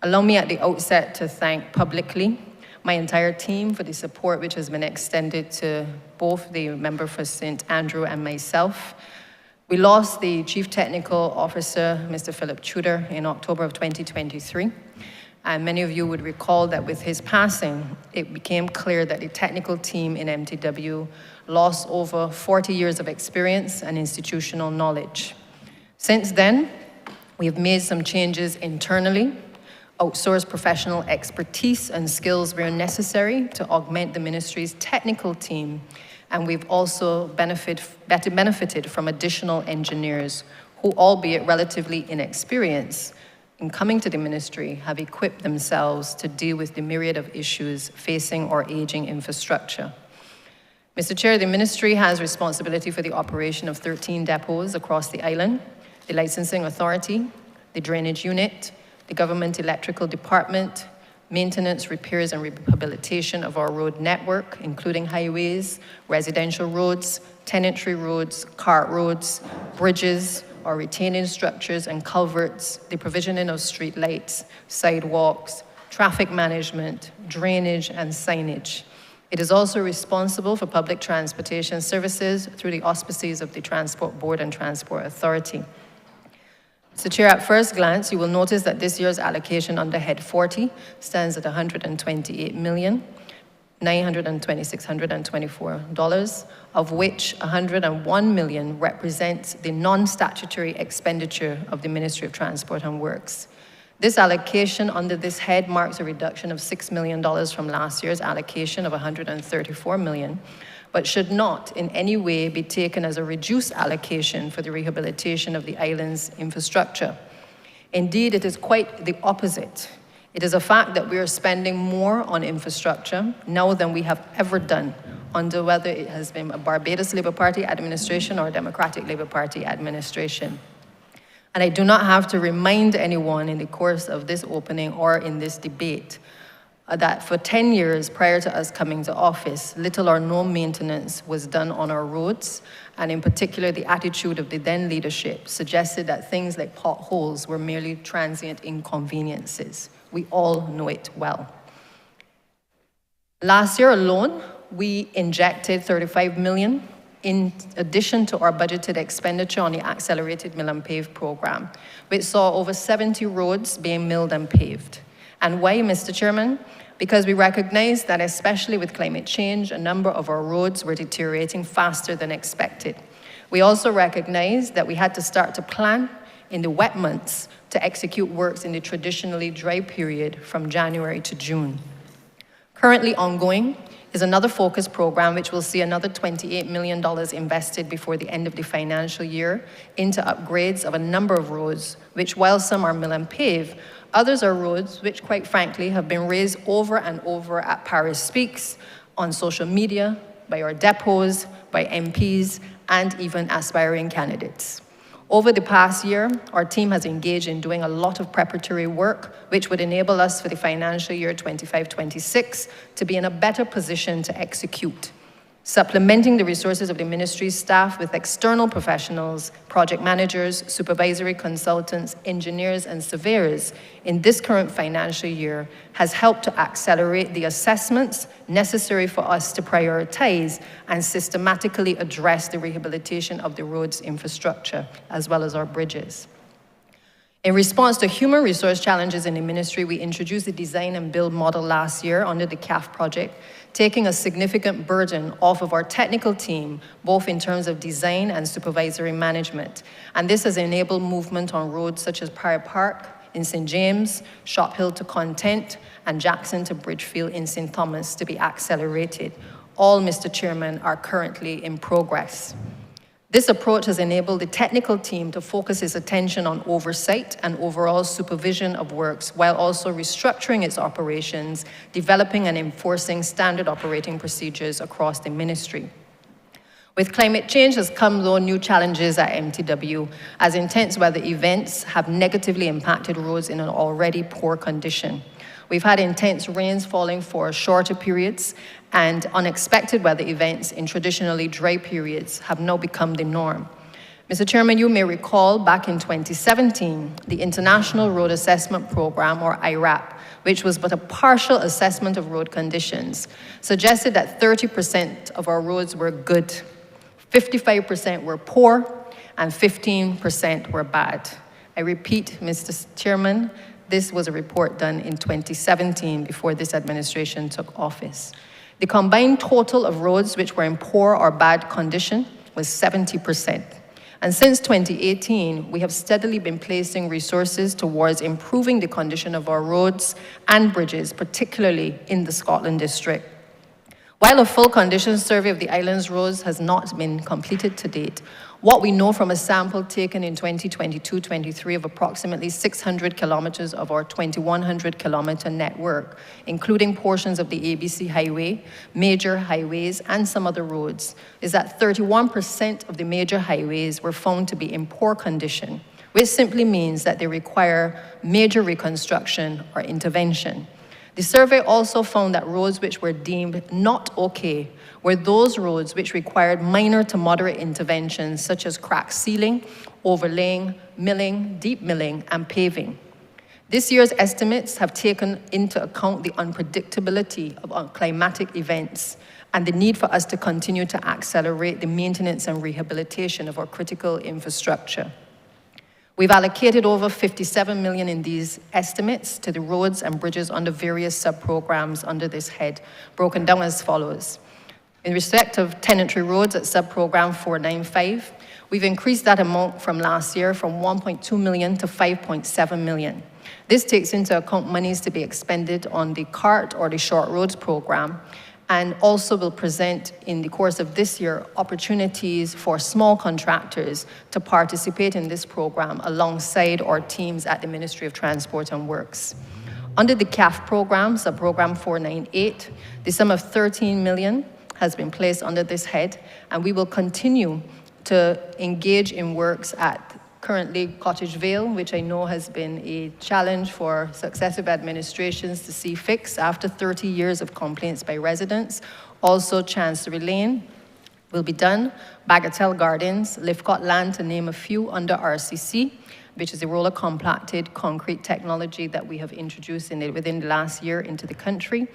Allow me at the outset to thank publicly my entire team for the support which has been extended to both the member for St. Andrew and myself. We lost the Chief Technical Officer, Mr. Philip Tudor, in October of 2023. And many of you would recall that with his passing, it became clear that the technical team in MTW lost over 40 years of experience and institutional knowledge. Since then, we have made some changes internally, outsourced professional expertise and skills where necessary to augment the ministry's technical team, and we've also benefited from additional engineers who, albeit relatively inexperienced, in coming to the ministry, have equipped themselves to deal with the myriad of issues facing our aging infrastructure. Mr. Chair, the ministry has responsibility for the operation of 13 depots across the island, the licensing authority, the drainage unit, the government electrical department, maintenance, repairs, and rehabilitation of our road network, including highways, residential roads, tenantry roads, cart roads, bridges, our retaining structures and culverts, the provisioning of street lights, sidewalks, traffic management, drainage, and signage. It is also responsible for public transportation services through the auspices of the Transport Board and Transport Authority. Mr. Chair, at first glance, you will notice that this year's allocation under Head 40 stands at $128,926,124, of which $101 million represents the non-statutory expenditure of the Ministry of Transport and Works. This allocation under this head marks a reduction of $6 million from last year's allocation of $134 million, but should not in any way be taken as a reduced allocation for the rehabilitation of the island's infrastructure. Indeed, it is quite the opposite. It is a fact that we are spending more on infrastructure now than we have ever done under whether it has been a Barbados Labour Party administration or a Democratic Labour Party administration. And I do not have to remind anyone in the course of this opening or in this debate that for 10 years prior to us coming to office, little or no maintenance was done on our roads, and in particular, the attitude of the then leadership suggested that things like potholes were merely transient inconveniences. We all know it well. Last year alone, we injected $35 million in addition to our budgeted expenditure on the Accelerated Mill and Pave program, which saw over 70 roads being milled and paved. And why, Mr. Chairman? Because we recognize that especially with climate change, a number of our roads were deteriorating faster than expected. We also recognize that we had to start to plan in the wet months to execute works in the traditionally dry period from January to June. Currently ongoing is another focus program which will see another $28 million invested before the end of the financial year into upgrades of a number of roads, which while some are mill and pave, others are roads which, quite frankly, have been raised over and over at Paris Speaks, on social media, by our depots, by MPs, and even aspiring candidates. Over the past year, our team has engaged in doing a lot of preparatory work, which would enable us for the financial year 25-26 to be in a better position to execute, supplementing the resources of the ministry's staff with external professionals, project managers, supervisory consultants, engineers, and surveyors in this current financial year has helped to accelerate the assessments necessary for us to prioritize and systematically address the rehabilitation of the roads infrastructure, as well as our bridges. In response to human resource challenges in the ministry, we introduced the design and build model last year under the CAF project, taking a significant burden off of our technical team, both in terms of design and supervisory management. And this has enabled movement on roads such as Pryor Park in St. James, Shop Hill to Content, and Jackson to Bridgefield in St. Thomas to be accelerated. All, Mr. Chairman, are currently in progress. This approach has enabled the technical team to focus its attention on oversight and overall supervision of works, while also restructuring its operations, developing and enforcing standard operating procedures across the ministry. With climate change has come, though, new challenges at MTW, as intense weather events have negatively impacted roads in an already poor condition. We've had intense rains falling for shorter periods, and unexpected weather events in traditionally dry periods have now become the norm. Mr. Chairman, you may recall back in 2017, the International Road Assessment Program, or IRAP, which was but a partial assessment of road conditions, suggested that 30% of our roads were good, 55% were poor, and 15% were bad. I repeat, Mr. Chairman, this was a report done in 2017 before this administration took office. The combined total of roads which were in poor or bad condition was 70%. And since 2018, we have steadily been placing resources towards improving the condition of our roads and bridges, particularly in the Scotland district. While a full condition survey of the island's roads has not been completed to date, what we know from a sample taken in 2022-23 of approximately 600 kilometers of our 2,100 kilometer network, including portions of the ABC Highway, major highways, and some other roads, is that 31% of the major highways were found to be in poor condition, which simply means that they require major reconstruction or intervention. The survey also found that roads which were deemed not okay were those roads which required minor to moderate interventions such as crack sealing, overlaying, milling, deep milling, and paving. This year's estimates have taken into account the unpredictability of climatic events and the need for us to continue to accelerate the maintenance and rehabilitation of our critical infrastructure. We've allocated over 57 million in these estimates to the roads and bridges under various sub-programs under this head, broken down as follows. In respect of tenantry roads at sub-program 495, we've increased that amount from last year from 1.2 million to 5.7 million. This takes into account monies to be expended on the CART or the Short Roads program, and also will present in the course of this year opportunities for small contractors to participate in this program alongside our teams at the Ministry of Transport and Works. Under the CAF program, sub-program 498, the sum of 13 million has been placed under this head, and we will continue to engage in works at currently Cottage Vale, which I know has been a challenge for successive administrations to see fixed after 30 years of complaints by residents. Also, Chancery Lane will be done, Bagatelle Gardens, Lifcott Land, to name a few, under RCC, which is a roller compacted concrete technology that we have introduced within the last year into the country.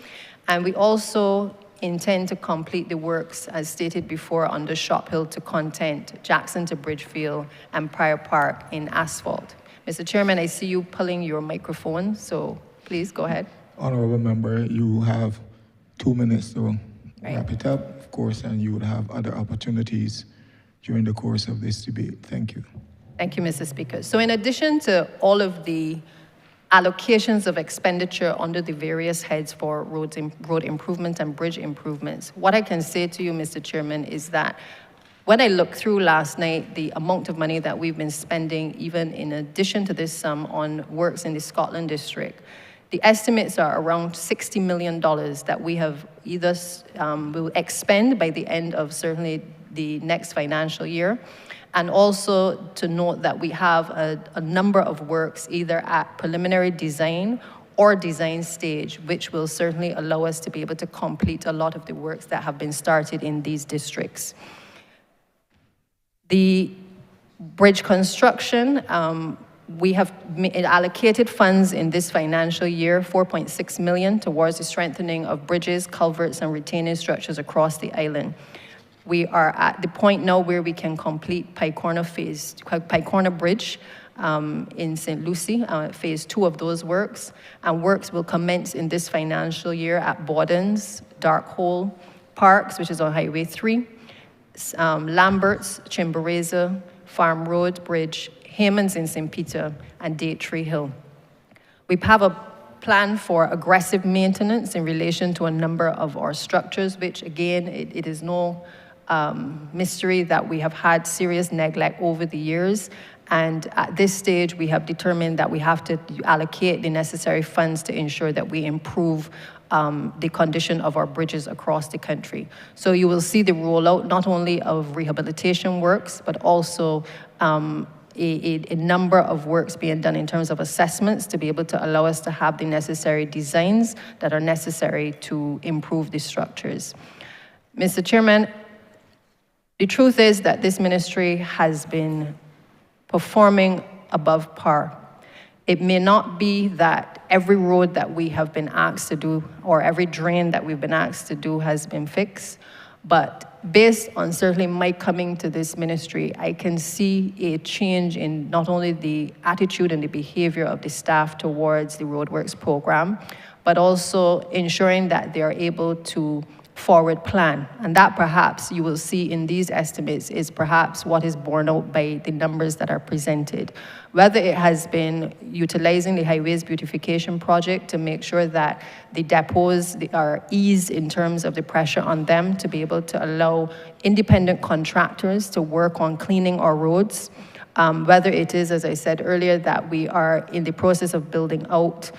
And we also intend to complete the works, as stated before, under Shop Hill to Content, Jackson to Bridgefield, and Prior Park in asphalt. Mr. Chairman, I see you pulling your microphone, so please go ahead. Honourable member, you have 2 minutes to wrap it up, of course, and you would have other opportunities during the course of this debate. Thank you. Thank you, Mr. Speaker. So in addition to all of the allocations of expenditure under the various heads for road improvement and bridge improvements, what I can say to you, Mr. Chairman, is that when I looked through last night the amount of money that we've been spending, even in addition to this sum, on works in the Scotland district, the estimates are around $60 million that we have either will expend by the end of certainly the next financial year. And also to note that we have a number of works either at preliminary design or design stage, which will certainly allow us to be able to complete a lot of the works that have been started in these districts. The bridge construction, we have allocated funds in this financial year, 4.6 million, towards the strengthening of bridges, culverts, and retaining structures across the island. We are at the point now where we can complete Pike Corner Bridge in St. Lucie, phase 2 of those works. And works will commence in this financial year at Bordens, Dark Hole, Parks, which is on Highway 3, Lambert's, Chimborazo, Farm Road Bridge, Haymans in St. Peter, and Datetree Hill. We have a plan for aggressive maintenance in relation to a number of our structures, which again, it is no mystery that we have had serious neglect over the years. And at this stage, we have determined that we have to allocate the necessary funds to ensure that we improve the condition of our bridges across the country. So you will see the rollout not only of rehabilitation works, but also a number of works being done in terms of assessments to be able to allow us to have the necessary designs that are necessary to improve the structures. Mr. Chairman, The truth is that this ministry has been performing above par. It may not be that every road that we have been asked to do or every drain that we've been asked to do has been fixed, but based on certainly my coming to this ministry, I can see a change in not only the attitude and the behavior of the staff towards the roadworks program, but also ensuring that they are able to forward plan. And that perhaps you will see in these estimates is perhaps what is borne out by the numbers that are presented. Whether it has been utilizing the highways beautification project to make sure that the depots are eased in terms of the pressure on them to be able to allow independent contractors to work on cleaning our roads. Whether it is, as I said earlier, that we are in the process of building out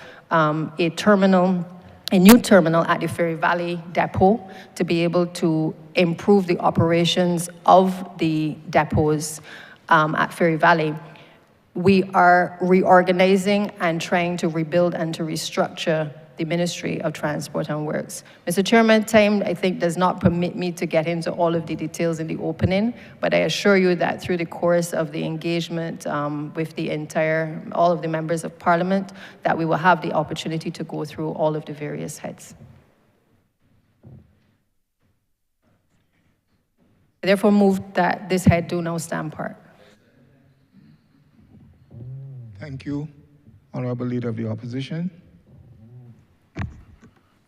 a new terminal at the Ferry Valley depot to be able to improve the operations of the depots at Ferry Valley. We are reorganizing and trying to rebuild and to restructure the Ministry of Transport and Works. Mr. Chairman, time, I think, does not permit me to get into all of the details in the opening, but I assure you that through the course of the engagement with all of the members of Parliament, that we will have the opportunity to go through all of the various heads. I therefore move that this head do now stand part. Thank you, Honourable Leader of the Opposition.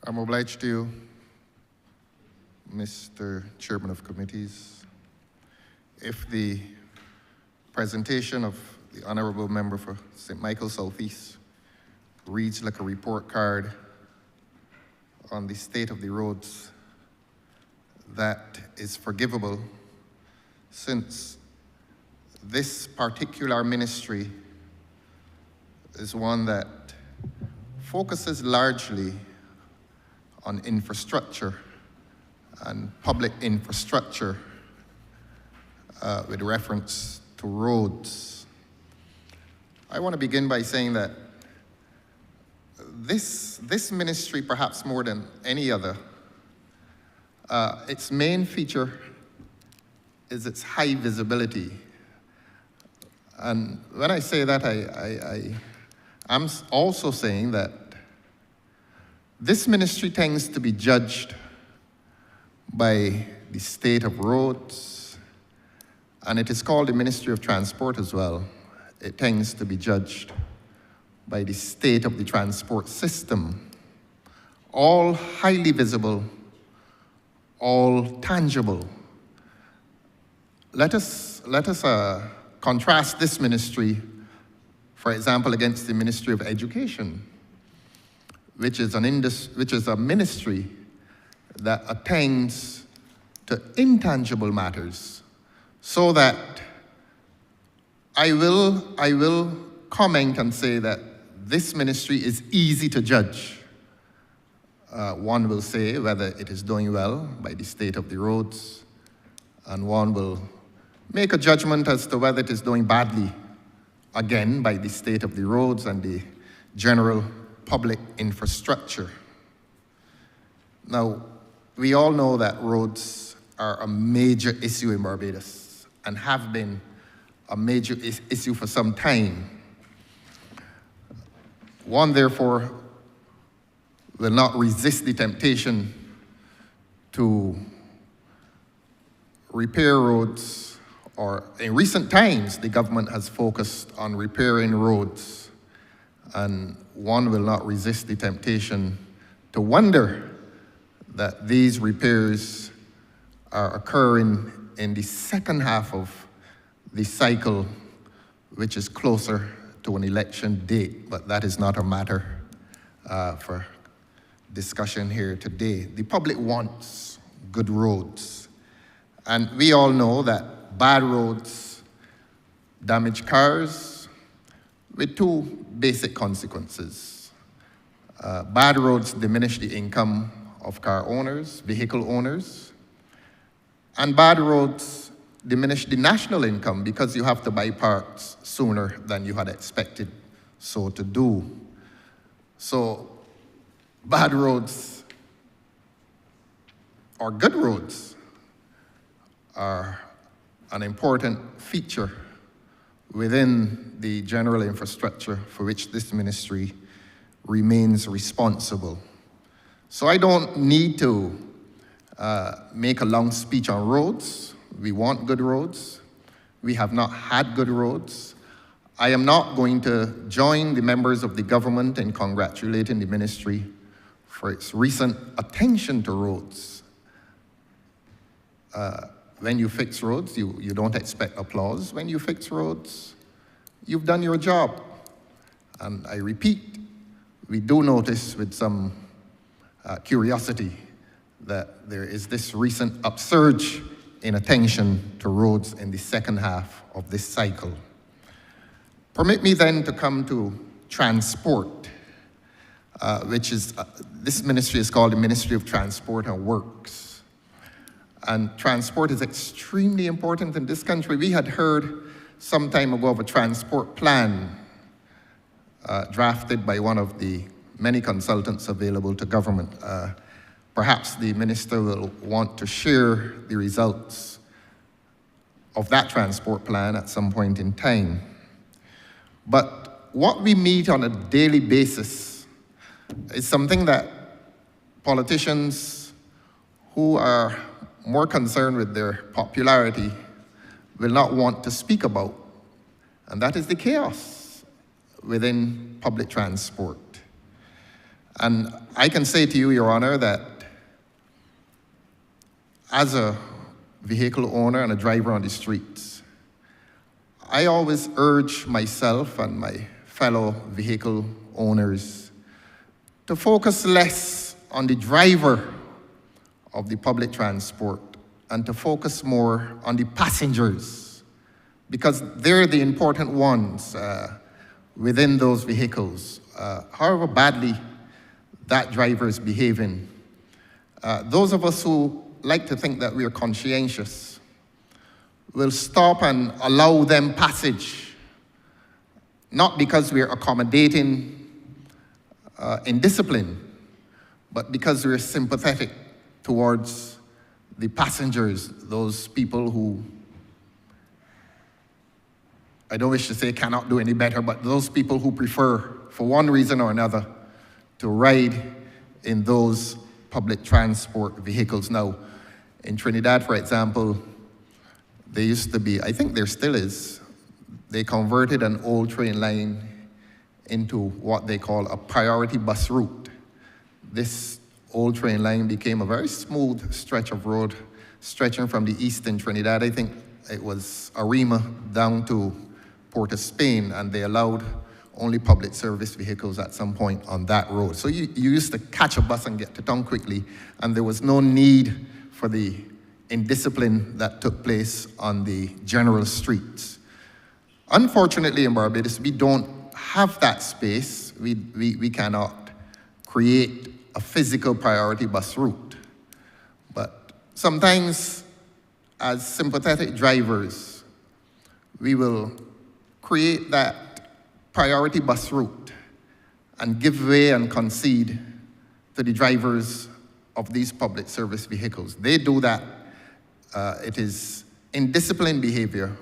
I'm obliged to you, Mr. Chairman of Committees. If the presentation of the Honourable Member for St. Michael Southeast reads like a report card on the state of the roads, that is forgivable, since this particular ministry is one that focuses largely on infrastructure and public infrastructure with reference to roads. I want to begin by saying that this ministry, perhaps more than any other, its main feature is its high visibility. And when I say that, I'm also saying that this ministry tends to be judged by the state of roads, and it is called the Ministry of Transport as well. It tends to be judged by the state of the transport system, all highly visible, all tangible. Let us contrast this ministry, for example, against the Ministry of Education, which is a ministry that attains to intangible matters, so that I will comment and say that this ministry is easy to judge. One will say whether it is doing well by the state of the roads, and one will make a judgment as to whether it is doing badly, again, by the state of the roads and the general public infrastructure. Now, we all know that roads are a major issue in Barbados and have been a major issue for some time. One, therefore, will not resist the temptation to repair roads, or in recent times, the government has focused on repairing roads, and one will not resist the temptation to wonder that these repairs are occurring in the second half of the cycle, which is closer to an election date, but that is not a matter for discussion here today. The public wants good roads, and we all know that bad roads damage cars with two basic consequences. Bad roads diminish the income of car owners, vehicle owners, and bad roads diminish the national income because you have to buy parts sooner than you had expected so to do. So bad roads or good roads are an important feature within the general infrastructure for which this ministry remains responsible. So I don't need to make a long speech on roads. We want good roads. We have not had good roads. I am not going to join the members of the government in congratulating the ministry for its recent attention to roads. When you fix roads, you don't expect applause. When you fix roads, you've done your job. And I repeat, we do notice with some curiosity that there is this recent upsurge in attention to roads in the second half of this cycle. Permit me then to come to transport, which is, this ministry is called the Ministry of Transport and Works. And transport is extremely important in this country. We had heard some time ago of a transport plan drafted by one of the many consultants available to government. Perhaps the minister will want to share the results of that transport plan at some point in time. But what we meet on a daily basis is something that politicians who are more concerned with their popularity will not want to speak about, and that is the chaos within public transport. And I can say to you, Your Honor, that as a vehicle owner and a driver on the streets, I always urge myself and my fellow vehicle owners to focus less on the driver of the public transport and to focus more on the passengers, because they're the important ones within those vehicles. However badly that driver is behaving, those of us who like to think that we are conscientious will stop and allow them passage, not because we're accommodating indiscipline, but because we're sympathetic towards the passengers, those people who, I don't wish to say cannot do any better, but those people who prefer, for one reason or another, to ride in those public transport vehicles. Now, in Trinidad, for example, there used to be, I think there still is, they converted an old train line into what they call a priority bus route. This old train line became a very smooth stretch of road stretching from the eastern Trinidad. I think it was Arima down to Port of Spain, and they allowed only public service vehicles at some point on that road. So you used to catch a bus and get to town quickly, and there was no need for the indiscipline that took place on the general streets. Unfortunately in Barbados, we don't have that space. We cannot create a physical priority bus route. But sometimes, as sympathetic drivers, we will create that priority bus route and give way and concede to the drivers of these public service vehicles. They do that. It is indisciplined behavior,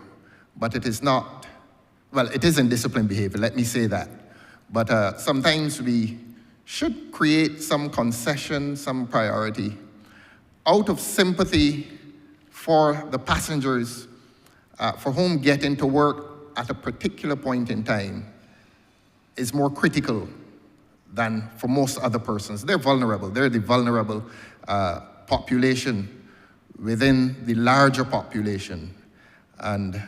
but it is not, well, it is indisciplined behavior, let me say that. But sometimes we should create some concession, some priority, out of sympathy for the passengers for whom getting to work at a particular point in time is more critical than for most other persons. They're vulnerable. They're the vulnerable population within the larger population. And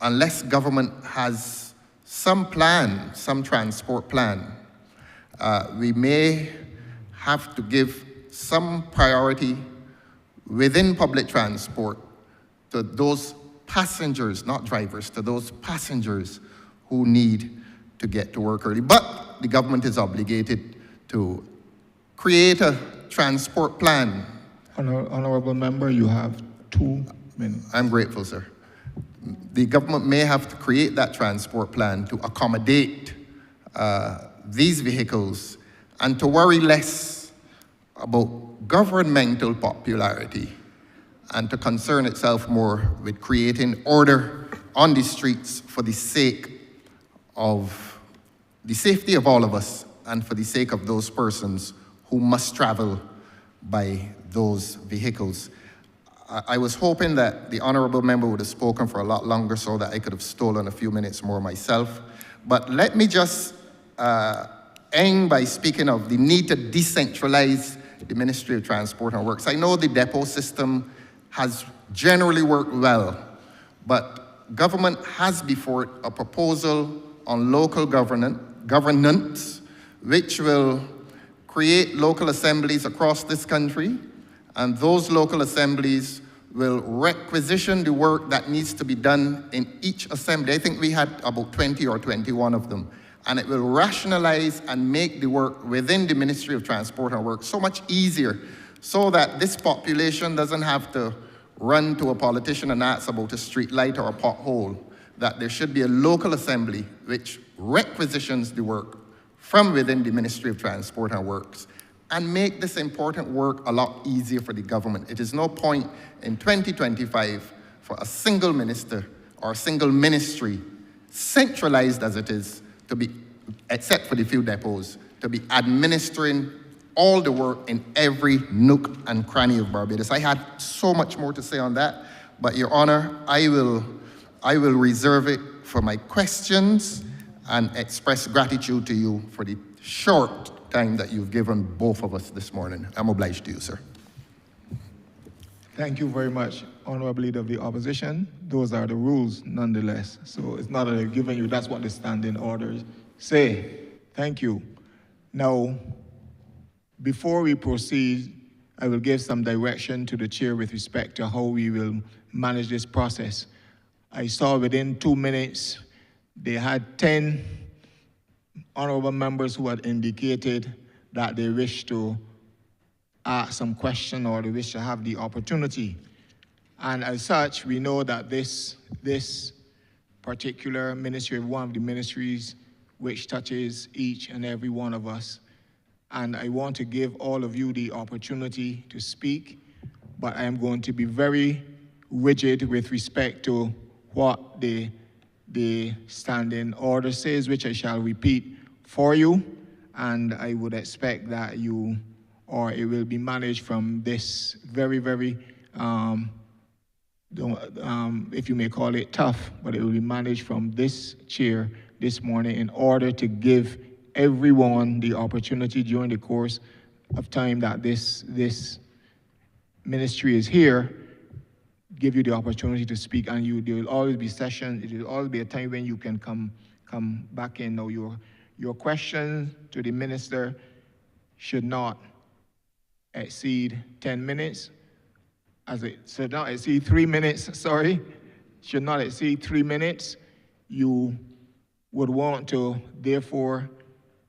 unless government has some plan, some transport plan, we may have to give some priority within public transport to those passengers, not drivers, to those passengers who need to get to work early. But the government is obligated to create a transport plan. Honourable Member, you have 2 minutes. I'm grateful, sir. The government may have to create that transport plan to accommodate these vehicles and to worry less about governmental popularity and to concern itself more with creating order on the streets for the sake of the safety of all of us and for the sake of those persons who must travel by those vehicles. I was hoping that the honourable member would have spoken for a lot longer so that I could have stolen a few minutes more myself. But let me just end by speaking of the need to decentralize the Ministry of Transport and Works. I know the depot system has generally worked well, but government has before it a proposal on local governance, which will create local assemblies across this country, and those local assemblies will requisition the work that needs to be done in each assembly. I think we had about 20 or 21 of them. And it will rationalize and make the work within the Ministry of Transport and Works so much easier, so that this population doesn't have to run to a politician and ask about a street light or a pothole, that there should be a local assembly which requisitions the work from within the Ministry of Transport and Works and make this important work a lot easier for the government. It is no point in 2025 for a single minister or a single ministry, centralized as it is, to be, except for the few depots, to be administering all the work in every nook and cranny of Barbados. I had so much more to say on that, but Your Honor, I will reserve it for my questions and express gratitude to you for the short time that you've given both of us this morning. I'm obliged to you, sir. Thank you very much, Honourable Leader of the Opposition. Those are the rules, nonetheless. So it's not that I've given you, that's what the standing orders say. Thank you. Now, before we proceed, I will give some direction to the chair with respect to how we will manage this process. I saw within 2 minutes, they had 10 honourable members who had indicated that they wish to ask some question or they wish to have the opportunity. And as such, we know that this particular ministry is one of the ministries which touches each and every one of us. And I want to give all of you the opportunity to speak, but I am going to be very rigid with respect to what the standing order says, which I shall repeat for you. And I would expect that it will be managed from this very, very, if you may call it tough, but it will be managed from this chair this morning in order to give everyone the opportunity during the course of time that this ministry is here, give you the opportunity to speak, and there will always be sessions, it will always be a time when you can come back in. Now, your question to the minister should not exceed 10 minutes, should not exceed 3 minutes, sorry, should not exceed 3 minutes. You would want to, therefore,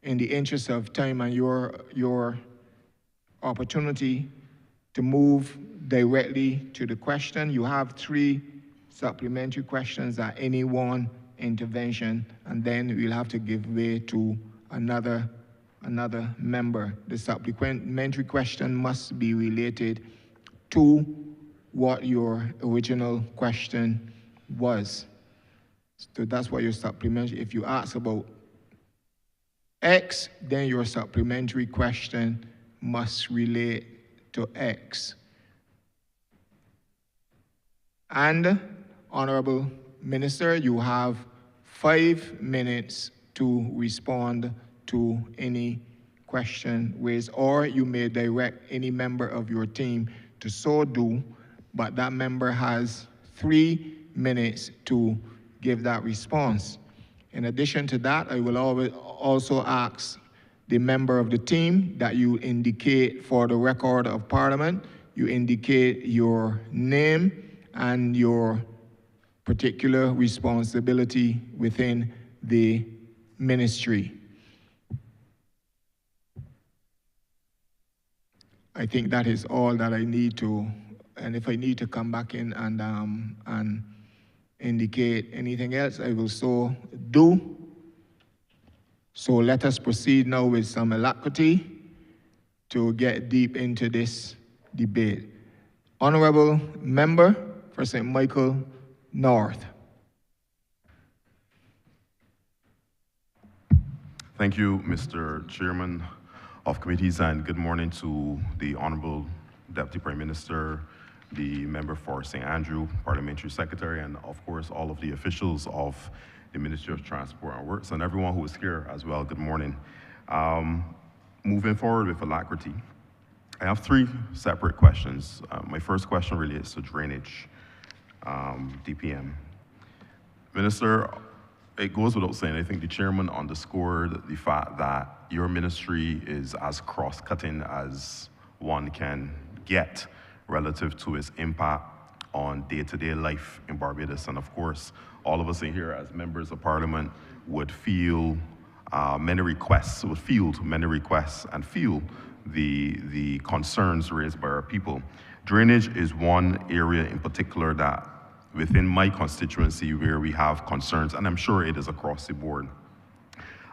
in the interest of time and your opportunity to move directly to the question. You have 3 supplementary questions at any one intervention, and then we'll have to give way to another member. The supplementary question must be related to what your original question was. So that's what your supplementary, if you ask about X, then your supplementary question must relate to X. And, Honourable Minister, you have 5 minutes to respond to any question raised, or you may direct any member of your team to so do, but that member has 3 minutes to give that response. In addition to that, I will also ask the member of the team that you indicate for the record of Parliament, you indicate your name and your particular responsibility within the ministry. I think that is all that I need to, and if I need to come back in and indicate anything else, I will so do. So let us proceed now with some alacrity to get deep into this debate. Honourable Member for St. Michael North. Thank you, Mr. Chairman of Committees, and good morning to the Honourable Deputy Prime Minister, the Member for St. Andrew, Parliamentary Secretary, and of course all of the officials of the Ministry of Transport and Works, and everyone who is here as well. Good morning. Moving forward with alacrity, I have three separate questions. My first question relates to drainage, DPM. Minister, it goes without saying, I think the chairman underscored the fact that your ministry is as cross-cutting as one can get relative to its impact on day-to-day life in Barbados. And of course, all of us in here as members of parliament would field many requests and feel the concerns raised by our people. Drainage is one area in particular that within my constituency where we have concerns, and I'm sure it is across the board.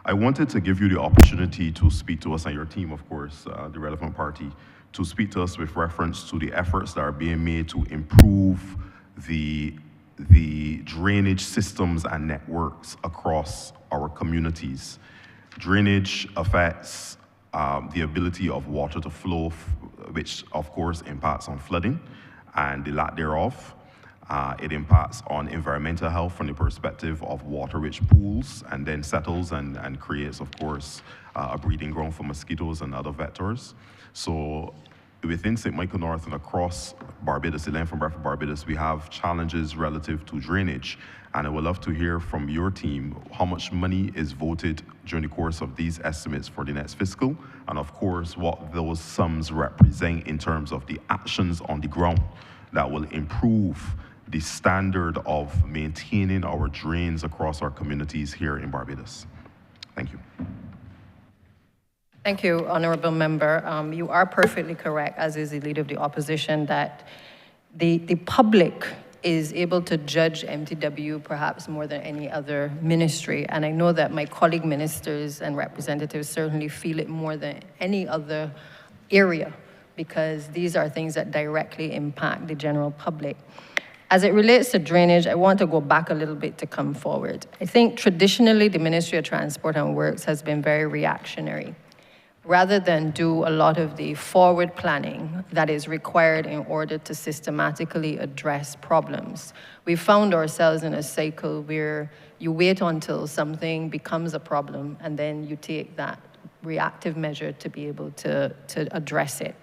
I wanted to give you the opportunity to speak to us and your team, of course, the relevant party, to speak to us with reference to the efforts that are being made to improve the drainage systems and networks across our communities. Drainage affects the ability of water to flow, which of course impacts on flooding and the lack thereof. It impacts on environmental health from the perspective of water which pools and then settles and creates, of course, a breeding ground for mosquitoes and other vectors. So within St. Michael North and across Barbados, the length and breadth of Barbados, we have challenges relative to drainage. And I would love to hear from your team how much money is voted during the course of these estimates for the next fiscal, and of course, what those sums represent in terms of the actions on the ground that will improve the standard of maintaining our drains across our communities here in Barbados. Thank you. Thank you, Honourable Member. You are perfectly correct, as is the Leader of the Opposition, that the public is able to judge MTW perhaps more than any other ministry. And I know that my colleague ministers and representatives certainly feel it more than any other area, because these are things that directly impact the general public. As it relates to drainage, I want to go back a little bit to come forward. I think traditionally the Ministry of Transport and Works has been very reactionary, rather than do a lot of the forward planning that is required in order to systematically address problems. We found ourselves in a cycle where you wait until something becomes a problem and then you take that reactive measure to be able to address it.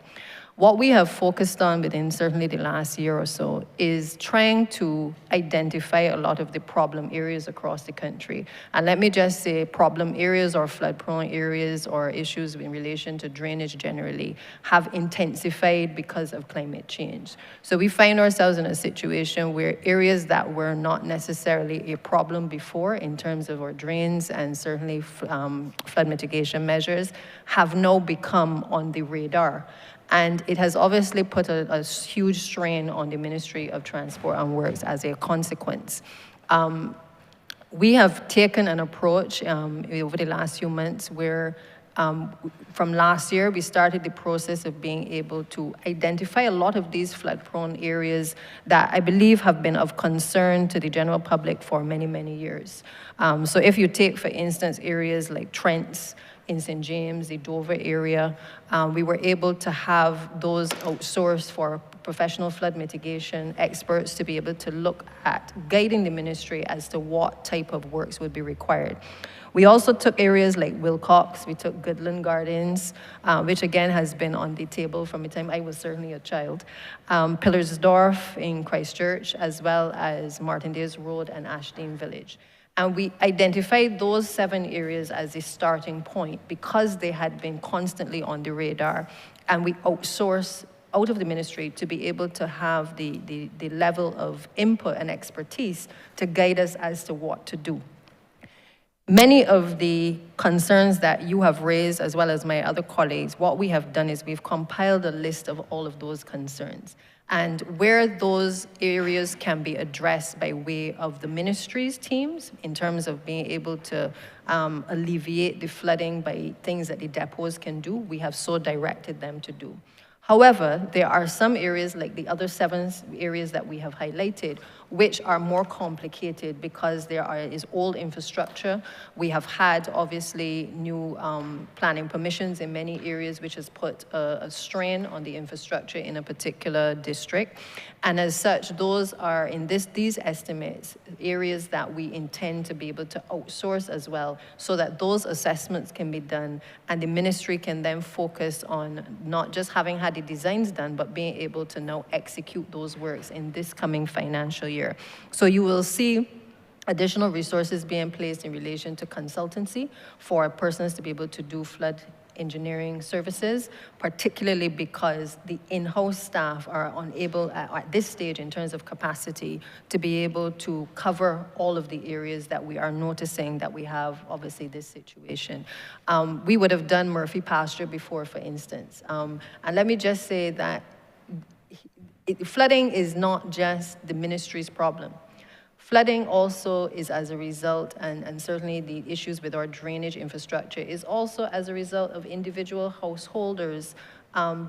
What we have focused on within certainly the last year or so is trying to identify a lot of the problem areas across the country. And let me just say, problem areas or flood-prone areas or issues in relation to drainage generally have intensified because of climate change. So we find ourselves in a situation where areas that were not necessarily a problem before in terms of our drains and certainly flood mitigation measures have now become on the radar. And it has obviously put a huge strain on the Ministry of Transport and Works as a consequence. We have taken an approach over the last few months where from last year, we started the process of being able to identify a lot of these flood-prone areas that I believe have been of concern to the general public for many, many years. So if you take, for instance, areas like Trents, in St. James, the Dover area, we were able to have those outsourced for professional flood mitigation experts to be able to look at guiding the ministry as to what type of works would be required. We also took areas like Wilcox, we took Goodland Gardens, which again has been on the table from the time I was certainly a child, Pillarsdorf in Christchurch, as well as Martindale's Road and Ashdean Village. And we identified those 7 areas as a starting point because they had been constantly on the radar. And we outsourced out of the ministry to be able to have the level of input and expertise to guide us as to what to do. Many of the concerns that you have raised, as well as my other colleagues, what we have done is we've compiled a list of all of those concerns. And where those areas can be addressed by way of the ministry's teams in terms of being able to alleviate the flooding by things that the depots can do, we have so directed them to do. However, there are some areas, like the other 7 areas that we have highlighted, which are more complicated because there is old infrastructure. We have had, obviously, new planning permissions in many areas, which has put a strain on the infrastructure in a particular district. And as such, those are, in these estimates, areas that we intend to be able to outsource as well, so that those assessments can be done, and the ministry can then focus on not just having had the designs done, but being able to now execute those works in this coming financial year. So you will see additional resources being placed in relation to consultancy for persons to be able to do flood engineering services, particularly because the in-house staff are unable at this stage in terms of capacity to be able to cover all of the areas that we are noticing that we have, obviously, this situation. We would have done Murphy Pasture before, for instance. And let me just say that flooding is not just the ministry's problem. Flooding also is as a result, and certainly the issues with our drainage infrastructure is also as a result of individual householders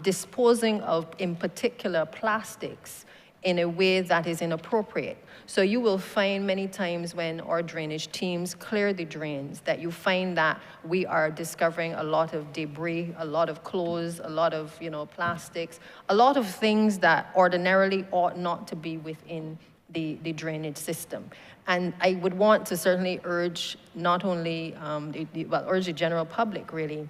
disposing of, in particular, plastics in a way that is inappropriate. So you will find many times when our drainage teams clear the drains that you find that we are discovering a lot of debris, a lot of clothes, a lot of plastics, a lot of things that ordinarily ought not to be within the drainage system. And I would want to certainly urge not only, urge the general public really,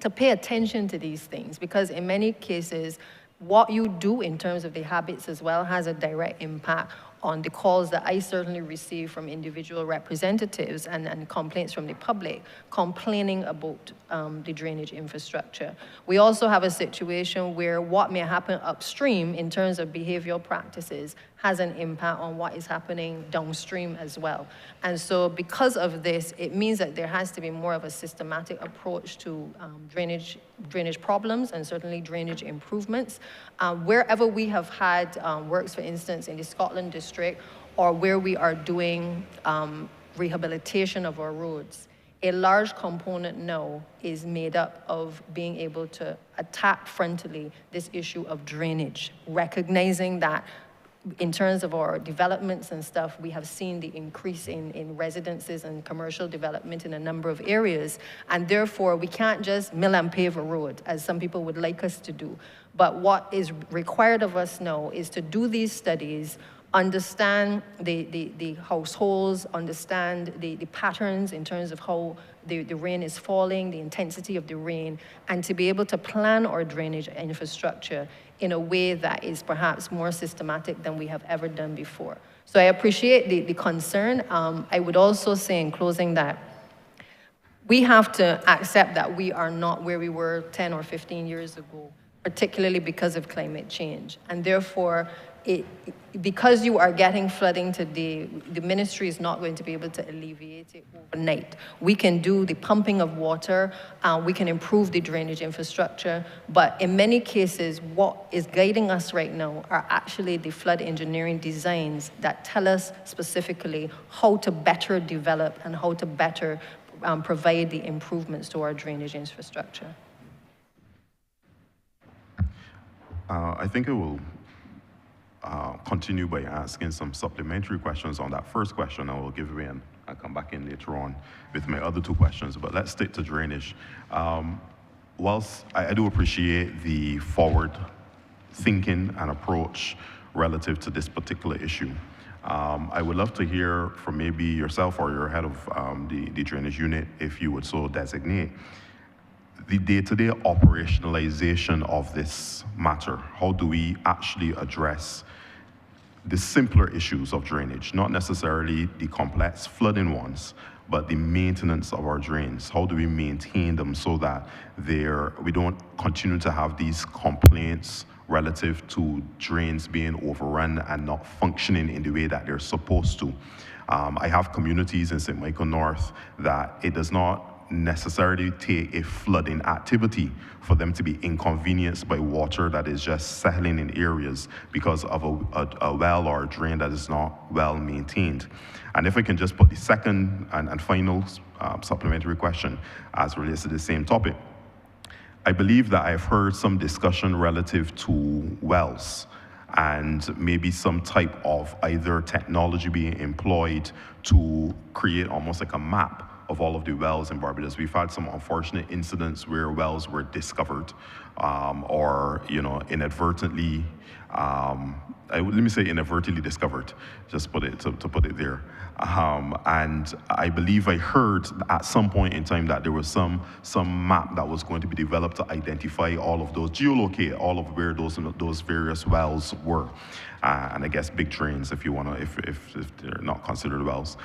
to pay attention to these things, because in many cases, what you do in terms of the habits as well has a direct impact on the calls that I certainly receive from individual representatives and complaints from the public complaining about the drainage infrastructure. We also have a situation where what may happen upstream in terms of behavioral practices has an impact on what is happening downstream as well. And so because of this, it means that there has to be more of a systematic approach to drainage problems and certainly drainage improvements. Wherever we have had works, for instance, in the Scotland district, or where we are doing rehabilitation of our roads, a large component now is made up of being able to attack frontally this issue of drainage, recognizing that in terms of our developments and stuff, we have seen the increase in residences and commercial development in a number of areas. And therefore, we can't just mill and pave a road, as some people would like us to do. But what is required of us now is to do these studies, understand the households, understand the patterns in terms of how the rain is falling, the intensity of the rain, and to be able to plan our drainage infrastructure in a way that is perhaps more systematic than we have ever done before. So I appreciate the concern. I would also say in closing that we have to accept that we are not where we were 10 or 15 years ago, particularly because of climate change. And therefore, because you are getting flooding today, the ministry is not going to be able to alleviate it overnight. We can do the pumping of water, we can improve the drainage infrastructure, but in many cases, what is guiding us right now are actually the flood engineering designs that tell us specifically how to better develop and how to better provide the improvements to our drainage infrastructure. I think I will continue by asking some supplementary questions on that first question. I will give way and I'll come back in later on with my other 2 questions, but let's stick to drainage. Whilst I do appreciate the forward thinking and approach relative to this particular issue, I would love to hear from maybe yourself or your head of the drainage unit, if you would so designate, the day-to-day operationalization of this matter. How do we actually address the simpler issues of drainage, not necessarily the complex flooding ones, but the maintenance of our drains? How do we maintain them so that we don't continue to have these complaints relative to drains being overrun and not functioning in the way that they're supposed to? I have communities in St. Michael North that it does not necessarily take a flooding activity for them to be inconvenienced by water that is just settling in areas because of a well or a drain that is not well maintained. And if I can just put the second and final supplementary question as relates to the same topic. I believe that I've heard some discussion relative to wells and maybe some type of either technology being employed to create almost like a map of all of the wells in Barbados. We've had some unfortunate incidents where wells were discovered or, inadvertently, let me say inadvertently discovered, just put it to put it there. And I believe I heard at some point in time that there was some map that was going to be developed to identify all of those, geolocate all of where those various wells were, and I guess big drains if you want to, if they're not considered wells.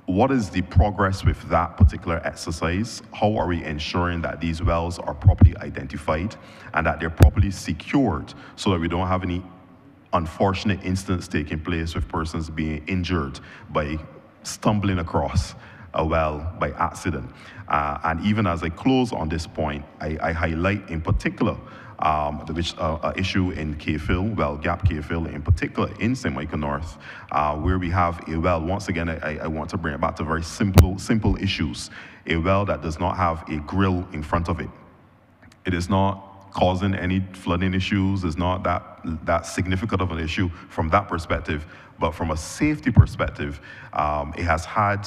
What is the progress with that particular exercise? How are we ensuring that these wells are properly identified and that they're properly secured so that we don't have any unfortunate incidents taking place with persons being injured by stumbling across a well by accident? And even as I close on this point, I highlight in particular the issue in K-Fill, well, Gap K-Fill in particular in St. Michael North, where we have a well. Once again, I want to bring it back to very simple issues. A well that does not have a grill in front of it. It is not causing any flooding issues. It's not that significant of an issue from that perspective. But from a safety perspective, it has had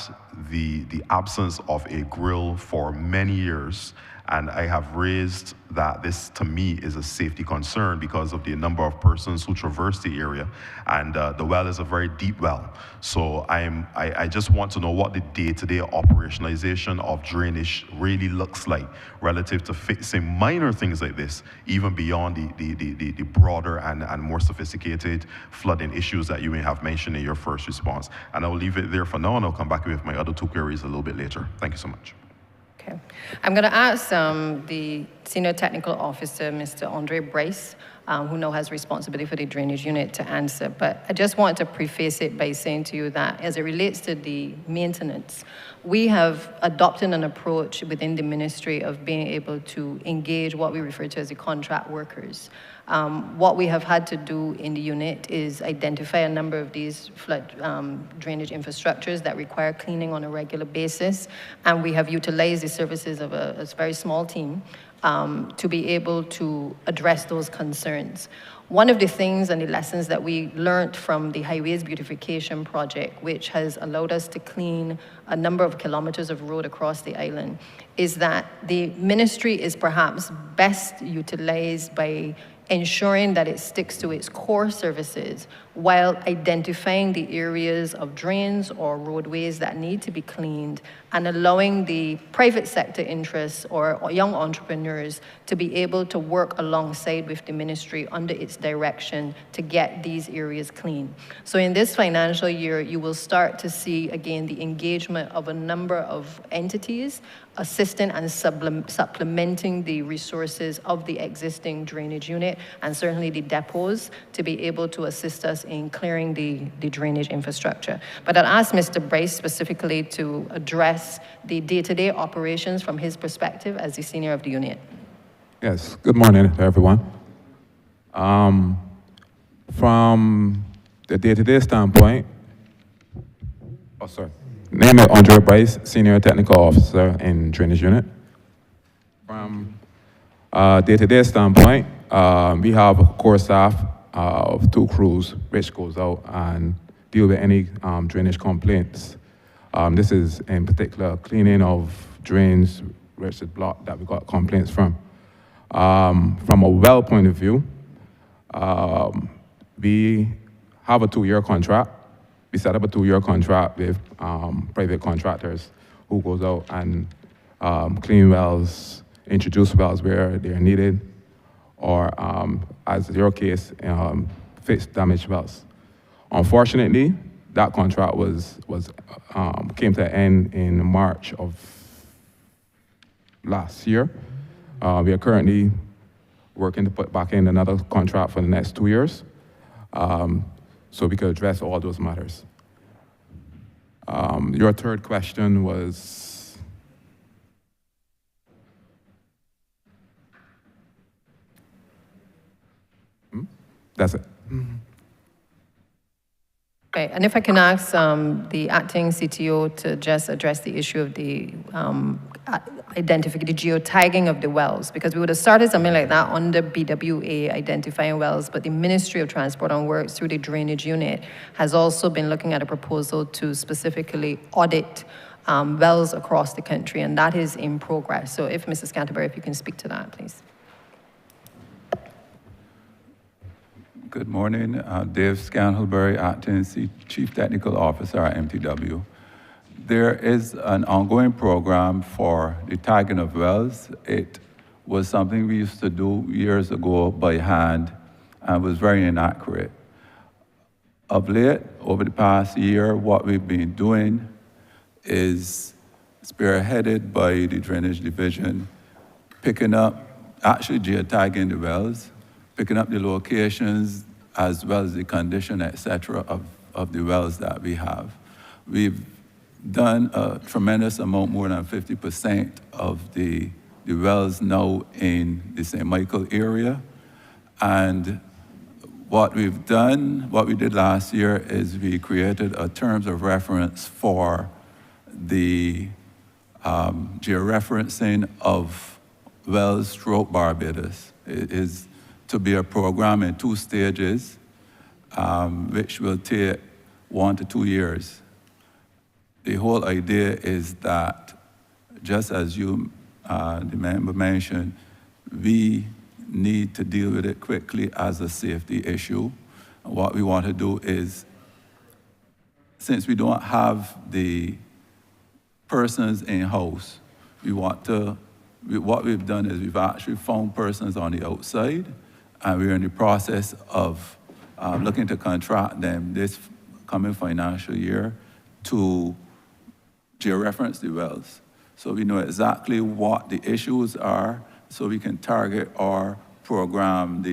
the absence of a grill for many years. And I have raised that this, to me, is a safety concern because of the number of persons who traverse the area. And the well is a very deep well. So I just want to know what the day-to-day operationalization of drainage really looks like relative to fixing minor things like this, even beyond the broader and more sophisticated flooding issues that you may have mentioned in your first response. And I'll leave it there for now, and I'll come back with my other two queries a little bit later. Thank you so much. Okay. I'm going to ask the Senior Technical Officer, Mr. Andre Bryce, who now has responsibility for the drainage unit, to answer. But I just want to preface it by saying to you that as it relates to the maintenance, we have adopted an approach within the ministry of being able to engage what we refer to as the contract workers. What we have had to do in the unit is identify a number of these flood drainage infrastructures that require cleaning on a regular basis, and we have utilized the services of a very small team to be able to address those concerns. One of the things and the lessons that we learned from the Highways Beautification Project, which has allowed us to clean a number of kilometers of road across the island, is that the ministry is perhaps best utilized by ensuring that it sticks to its core services while identifying the areas of drains or roadways that need to be cleaned and allowing the private sector interests or young entrepreneurs to be able to work alongside with the ministry under its direction to get these areas clean. So in this financial year, you will start to see, again, the engagement of a number of entities assisting and supplementing the resources of the existing drainage unit and certainly the depots to be able to assist us in clearing the drainage infrastructure. But I'll ask Mr. Bryce specifically to address the day-to-day operations from his perspective as the senior of the unit. Yes, good morning to everyone. From the day-to-day standpoint, name is Andre Bryce, Senior Technical Officer in Drainage Unit. From day-to-day standpoint, we have a core staff of 2 crews which goes out and deal with any drainage complaints. This is in particular cleaning of drains which is blocked that we got complaints from. From a well point of view, we have a 2-year contract. We set up a 2-year contract with private contractors who goes out and clean wells, introduce wells where they're needed, or as your case, fix damaged wells. Unfortunately, that contract came to an end in March of last year. We are currently working to put back in another contract for the next 2 years, so we could address all those matters. Your third question was? That's it. Okay, and if I can ask the acting CTO to just address the issue of the identify the geotagging of the wells, because we would have started something like that under BWA, identifying wells, but the Ministry of Transport and Works through the drainage unit has also been looking at a proposal to specifically audit wells across the country, and that is in progress. So if Mrs. Canterbury, if you can speak to that, please. Good morning, Dave Scantlebury, Acting Chief Technical Officer at MTW. There is an ongoing program for the tagging of wells. It was something we used to do years ago by hand and was very inaccurate. Of late, over the past year, what we've been doing is spearheaded by the Drainage Division, picking up, actually geotagging the wells, picking up the locations as well as the condition, et cetera, of the wells that we have. We've done a tremendous amount, more than 50% of the wells now in the St. Michael area. And what we've done, what we did last year is we created a terms of reference for the georeferencing of wells throughout Barbados. It is to be a program in 2 stages, which will take 1 to 2 years. The whole idea is that, just as you, the member mentioned, we need to deal with it quickly as a safety issue. And what we want to do is, since we don't have the persons in-house, what we've done is we've actually found persons on the outside, and we're in the process of looking to contract them this coming financial year to georeference the wells. So we know exactly what the issues are, so we can target our program,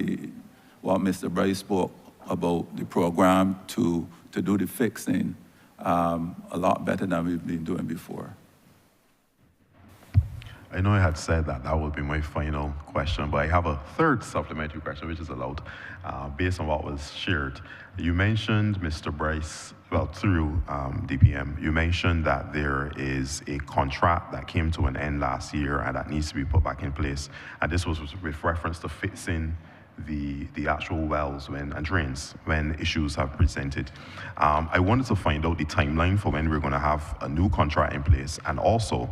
what Mr. Bryce spoke about, the program to do the fixing a lot better than we've been doing before. I know I had said that that would be my final question, but I have a third supplementary question, which is allowed, based on what was shared. You mentioned, Mr. Bryce, well, through DPM, you mentioned that there is a contract that came to an end last year and that needs to be put back in place. And this was with reference to fixing the actual wells and drains when issues have presented. I wanted to find out the timeline for when we're going to have a new contract in place, and also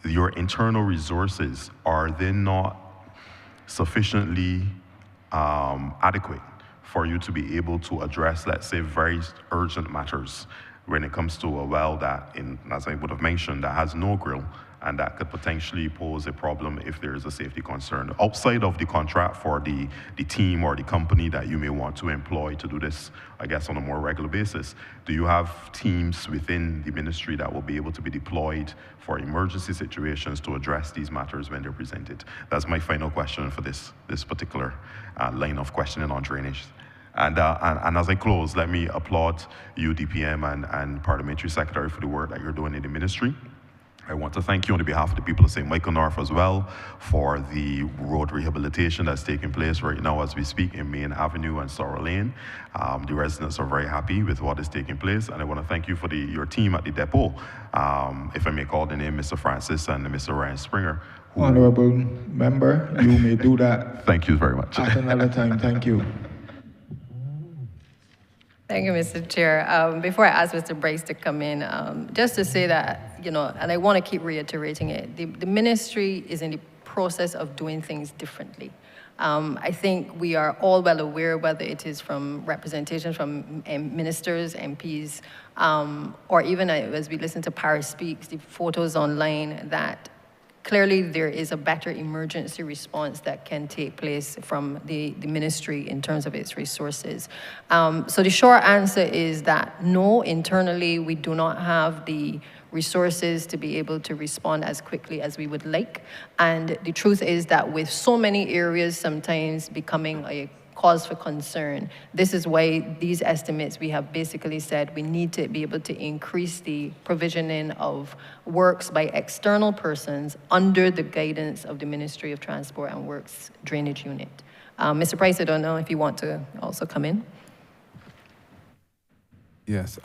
your internal resources, are they not sufficiently adequate for you to be able to address, let's say, very urgent matters when it comes to a well that, as I would have mentioned, that has no grill and that could potentially pose a problem if there is a safety concern? Outside of the contract for the team or the company that you may want to employ to do this, I guess, on a more regular basis, do you have teams within the ministry that will be able to be deployed for emergency situations to address these matters when they're presented? That's my final question for this particular line of questioning on drainage. And as I close, let me applaud you, DPM, and Parliamentary Secretary, for the work that you're doing in the ministry. I want to thank you on behalf of the people of St. Michael North as well for the road rehabilitation that's taking place right now as we speak in Main Avenue and Sorrel Lane. The residents are very happy with what is taking place, and I want to thank you for your team at the depot, if I may call the name, Mr. Francis and Mr. Ryan Springer. Honourable member, you may do that. Thank you very much. At another time, thank you. Thank you, Mr. Chair. Before I ask Mr. Bryce to come in, just to say that, and I want to keep reiterating it, the ministry is in the process of doing things differently. I think we are all well aware, whether it is from representation from ministers, MPs, or even as we listen to Paris Speaks, the photos online, that clearly there is a better emergency response that can take place from the ministry in terms of its resources. So the short answer is that no, internally we do not have the resources to be able to respond as quickly as we would like. And the truth is that with so many areas sometimes becoming a cause for concern, this is why these estimates, we have basically said we need to be able to increase the provisioning of works by external persons under the guidance of the Ministry of Transport and Works Drainage Unit. Mr. Price, I don't know if you want to also come in. Yes.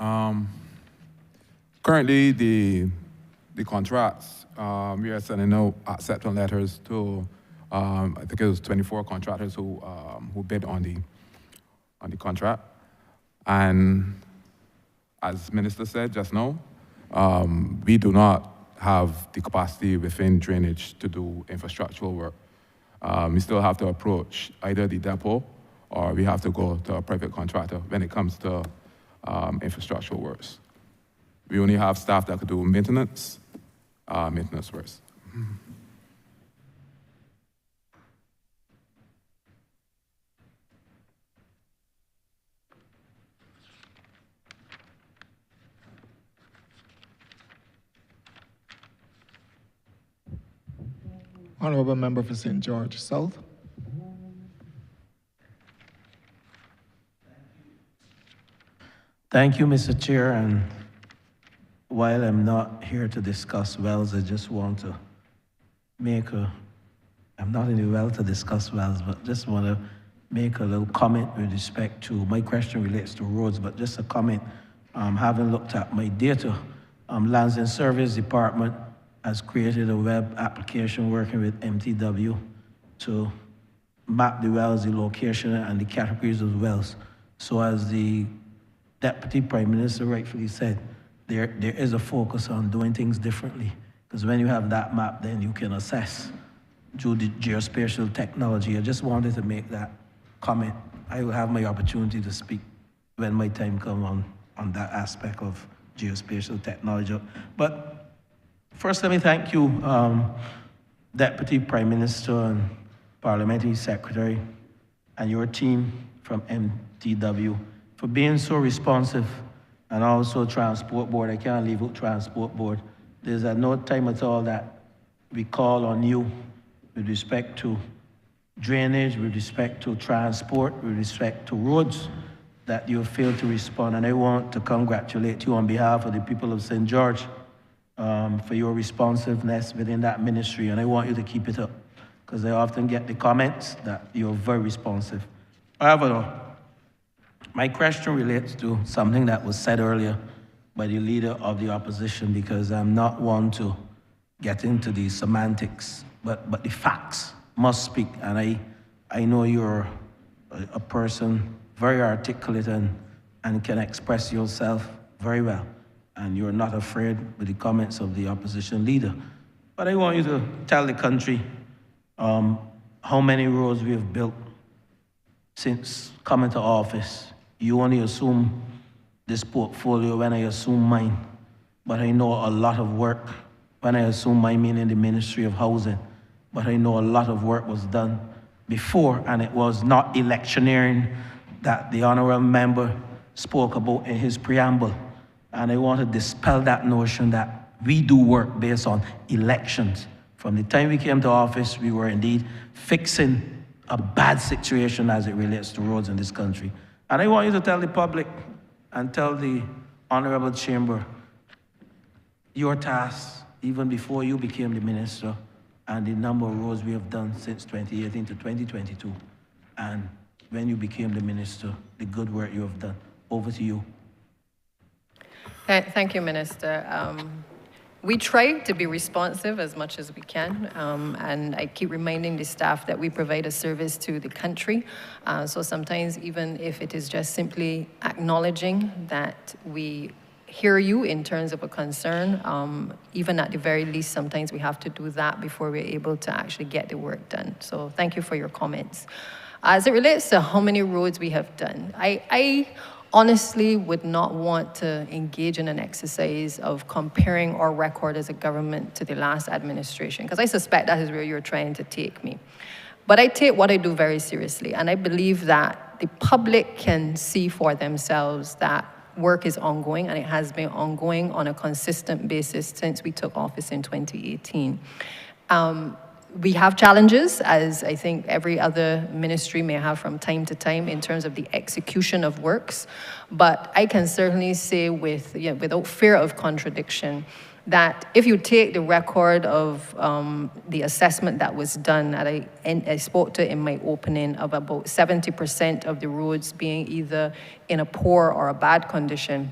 Currently, the the contracts, we are sending out acceptance letters to, I think it was 24 contractors who bid on the contract. And as Minister said just now, we do not have the capacity within drainage to do infrastructural work. We still have to approach either the depot or we have to go to a private contractor when it comes to infrastructural works. We only have staff that could do maintenance works. Honourable Member for St. George South. Thank you, Mr. Chair, and while I'm not here to discuss wells, I just want to I'm not in the well to discuss wells, but just want to make a little comment with respect to, my question relates to roads, but just a comment, having looked at my data, Lands and Service Department has created a web application working with MTW to map the wells, the location, and the categories of wells. So as the Deputy Prime Minister rightfully said, there is a focus on doing things differently. Because when you have that map, then you can assess through the geospatial technology. I just wanted to make that comment. I will have my opportunity to speak when my time comes on that aspect of geospatial technology. But first, let me thank you, Deputy Prime Minister and Parliamentary Secretary, and your team from MTW for being so responsive, and also Transport Board. I can't leave out Transport Board. There's at no time at all that we call on you with respect to drainage, with respect to transport, with respect to roads, that you failed to respond. And I want to congratulate you on behalf of the people of St. George for your responsiveness within that ministry, and I want you to keep it up, because I often get the comments that you're very responsive. However, my question relates to something that was said earlier by the leader of the opposition, because I'm not one to get into the semantics, but the facts must speak. And I know you're a person very articulate and can express yourself very well. And you're not afraid with the comments of the opposition leader. But I want you to tell the country how many roads we have built since coming to office. You only assume this portfolio when I assume mine, but I know a lot of work. When I assume mine, meaning the Ministry of Housing, but I know a lot of work was done before, and it was not electioneering that the honourable member spoke about in his preamble. And I want to dispel that notion that we do work based on elections. From the time we came to office, we were indeed fixing a bad situation as it relates to roads in this country. And I want you to tell the public and tell the Honourable Chamber your task, even before you became the minister, and the number of roads we have done since 2018 to 2022. And when you became the minister, the good work you have done. Over to you. Thank you, Minister. We try to be responsive as much as we can, and I keep reminding the staff that we provide a service to the country. So sometimes, even if it is just simply acknowledging that we hear you in terms of a concern, even at the very least, sometimes we have to do that before we're able to actually get the work done. So thank you for your comments. As it relates to how many roads we have done, I honestly would not want to engage in an exercise of comparing our record as a government to the last administration, because I suspect that is where you're trying to take me. But I take what I do very seriously, and I believe that the public can see for themselves that work is ongoing, and it has been ongoing on a consistent basis since we took office in 2018. We have challenges, as I think every other ministry may have from time to time in terms of the execution of works, but I can certainly say without fear of contradiction that if you take the record of the assessment that was done, that I spoke to in my opening, of about 70% of the roads being either in a poor or a bad condition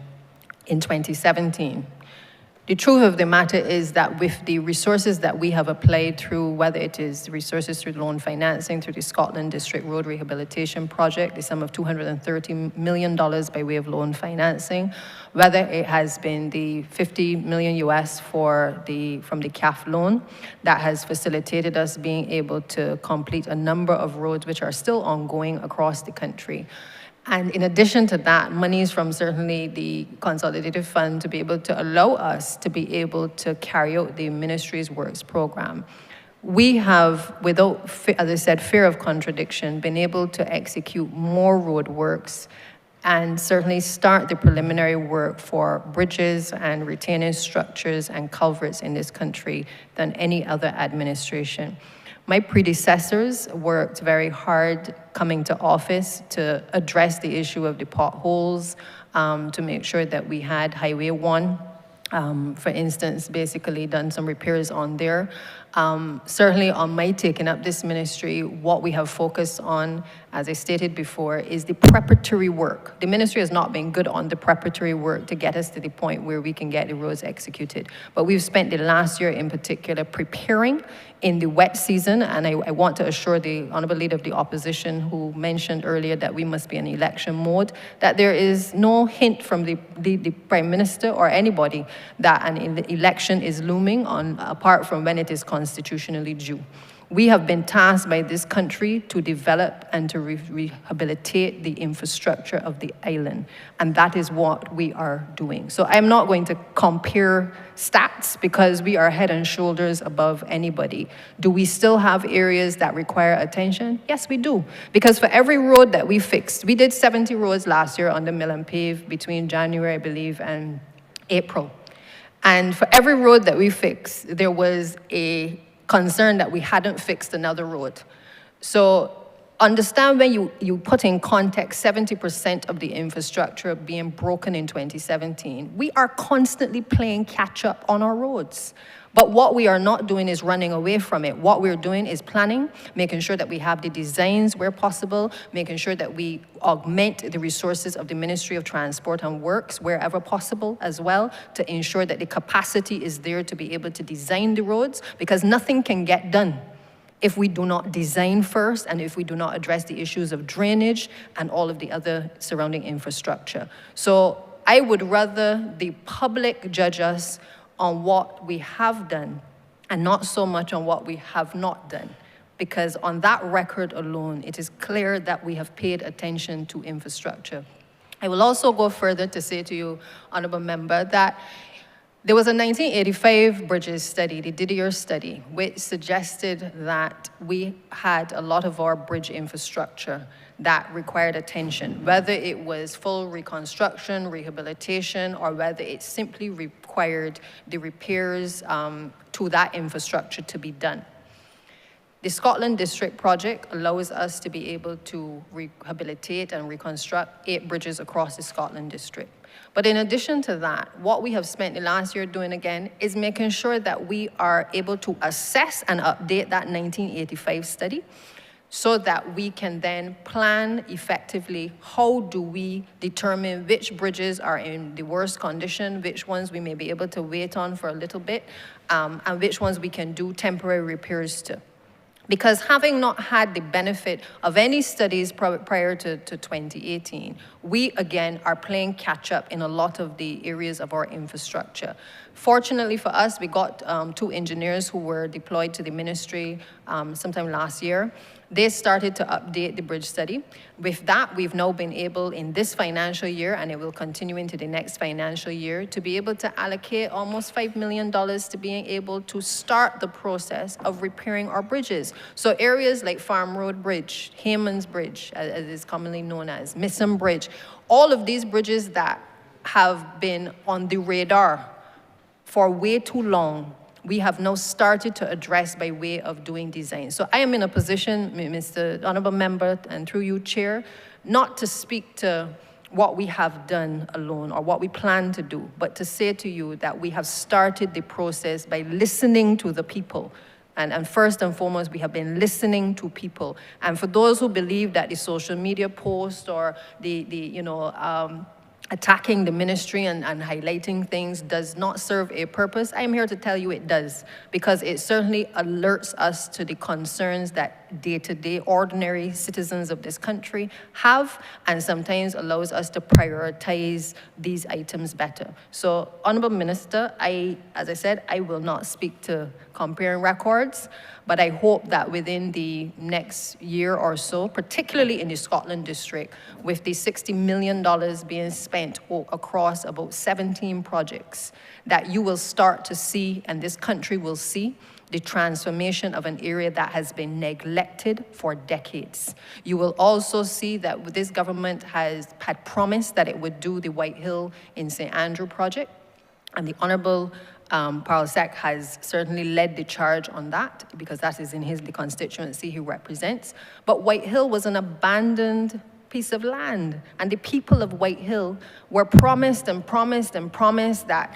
in 2017, The truth of the matter is that with the resources that we have applied through, whether it is resources through loan financing, through the Scotland District Road Rehabilitation Project, the sum of $230 million by way of loan financing, whether it has been the $50 million US from the CAF loan that has facilitated us being able to complete a number of roads which are still ongoing across the country. And in addition to that, monies from certainly the Consolidated Fund to be able to allow us to be able to carry out the Ministry's Works program. We have, without, as I said, fear of contradiction, been able to execute more road works and certainly start the preliminary work for bridges and retaining structures and culverts in this country than any other administration. My predecessors worked very hard coming to office to address the issue of the potholes, to make sure that we had Highway 1, for instance, basically done some repairs on there. Certainly on my taking up this ministry, what we have focused on, as I stated before, is the preparatory work. The ministry has not been good on the preparatory work to get us to the point where we can get the roads executed. But we've spent the last year in particular preparing in the wet season, and I want to assure the Honourable Leader of the Opposition, who mentioned earlier that we must be in election mode, that there is no hint from the Prime Minister or anybody that an election is looming on, apart from when it is constitutionally due. We have been tasked by this country to develop and to rehabilitate the infrastructure of the island, and that is what we are doing. So I'm not going to compare stats because we are head and shoulders above anybody. Do we still have areas that require attention? Yes, we do. Because for every road that we fixed, we did 70 roads last year on the mill and pave between January, I believe, and April. And for every road that we fixed, there was a concern that we hadn't fixed another road. So understand when you put in context 70% of the infrastructure being broken in 2017, we are constantly playing catch up on our roads. But what we are not doing is running away from it. What we're doing is planning, making sure that we have the designs where possible, making sure that we augment the resources of the Ministry of Transport and Works wherever possible as well, to ensure that the capacity is there to be able to design the roads, because nothing can get done if we do not design first and if we do not address the issues of drainage and all of the other surrounding infrastructure. So I would rather the public judge us on what we have done and not so much on what we have not done. Because on that record alone, it is clear that we have paid attention to infrastructure. I will also go further to say to you, Honourable Member, that there was a 1985 bridges study, the Didier study, which suggested that we had a lot of our bridge infrastructure that required attention, whether it was full reconstruction, rehabilitation, or whether it simply required the repairs to that infrastructure to be done. The Scotland District project allows us to be able to rehabilitate and reconstruct 8 bridges across the Scotland District. But in addition to that, what we have spent the last year doing again is making sure that we are able to assess and update that 1985 study so that we can then plan effectively how do we determine which bridges are in the worst condition, which ones we may be able to wait on for a little bit, and which ones we can do temporary repairs to. Because having not had the benefit of any studies prior to 2018, we again are playing catch up in a lot of the areas of our infrastructure. Fortunately for us, we got 2 engineers who were deployed to the ministry sometime last year. They started to update the bridge study. With that, we've now been able in this financial year, and it will continue into the next financial year, to be able to allocate almost $5 million to being able to start the process of repairing our bridges. So areas like Farm Road Bridge, Hayman's Bridge, as is commonly known as, Missam Bridge, all of these bridges that have been on the radar for way too long, we have now started to address by way of doing design. So I am in a position, Mr. Honourable Member, and through you, Chair, not to speak to what we have done alone or what we plan to do, but to say to you that we have started the process by listening to the people. And first and foremost, we have been listening to people. And for those who believe that the social media post or the attacking the ministry and highlighting things does not serve a purpose, I am here to tell you it does, because it certainly alerts us to the concerns that day-to-day ordinary citizens of this country have, and sometimes allows us to prioritize these items better. So, Honourable Minister, as I said, I will not speak to comparing records, but I hope that within the next year or so, particularly in the Scotland district, with the $60 million being spent across about 17 projects, that you will start to see, and this country will see, the transformation of an area that has been neglected for decades. You will also see that this government had promised that it would do the White Hill in St. Andrew project, and the Honourable Parlsec has certainly led the charge on that, because that is in the constituency he represents. But White Hill was an abandoned piece of land, and the people of White Hill were promised and promised and promised that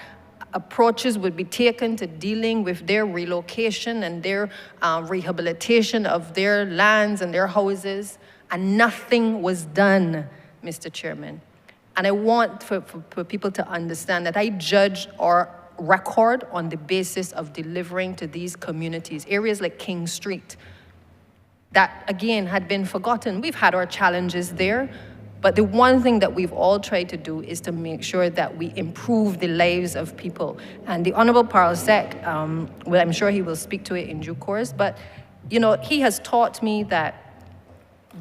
approaches would be taken to dealing with their relocation and their rehabilitation of their lands and their houses, and nothing was done, Mr. Chairman. And I want for people to understand that I judge our record on the basis of delivering to these communities, areas like King Street, that again had been forgotten. We've had our challenges there, but the one thing that we've all tried to do is to make sure that we improve the lives of people. And the Honourable Parlsec, well, I'm sure he will speak to it in due course, but you know, he has taught me that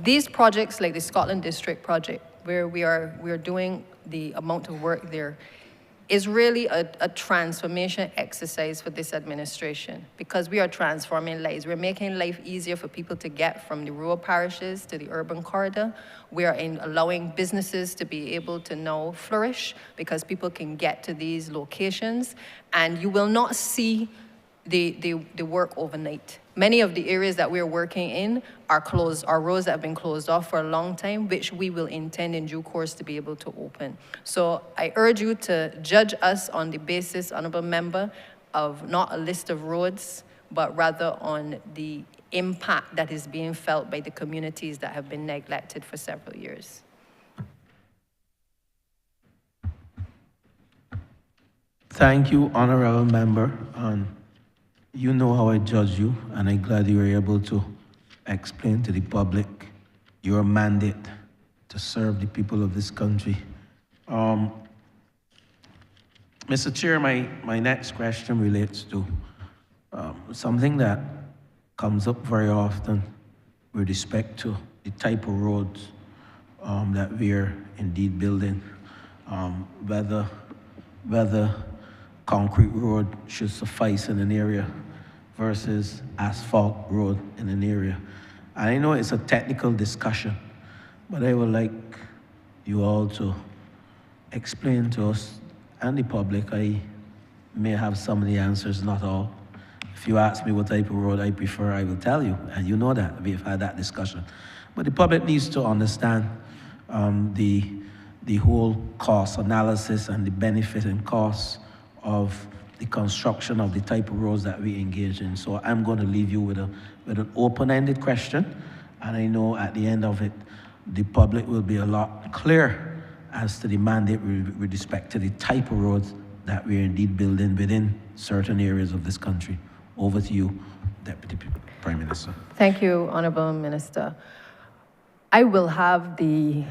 these projects like the Scotland District project, where we are doing the amount of work there, is really a transformation exercise for this administration, because we are transforming lives. We're making life easier for people to get from the rural parishes to the urban corridor. We are allowing businesses to be able to now flourish because people can get to these locations, and you will not see the work overnight. Many of the areas that we're working in are closed, are roads that have been closed off for a long time, which we will intend in due course to be able to open. So I urge you to judge us on the basis, Honourable Member, of not a list of roads, but rather on the impact that is being felt by the communities that have been neglected for several years. Thank you, Honourable Member. You know how I judge you, and I'm glad you were able to explain to the public your mandate to serve the people of this country. Mr. Chair, my next question relates to something that comes up very often with respect to the type of roads that we're indeed building, whether concrete road should suffice in an area versus asphalt road in an area. And I know it's a technical discussion, but I would like you all to explain to us and the public. I may have some of the answers, not all. If you ask me what type of road I prefer, I will tell you, and you know that, we've had that discussion. But the public needs to understand the whole cost analysis and the benefit and costs of the construction of the type of roads that we engage in. So I'm going to leave you with an open-ended question, and I know at the end of it, the public will be a lot clearer as to the mandate with respect to the type of roads that we're indeed building within certain areas of this country. Over to you, Deputy Prime Minister. Thank you, Honourable Minister. I will have the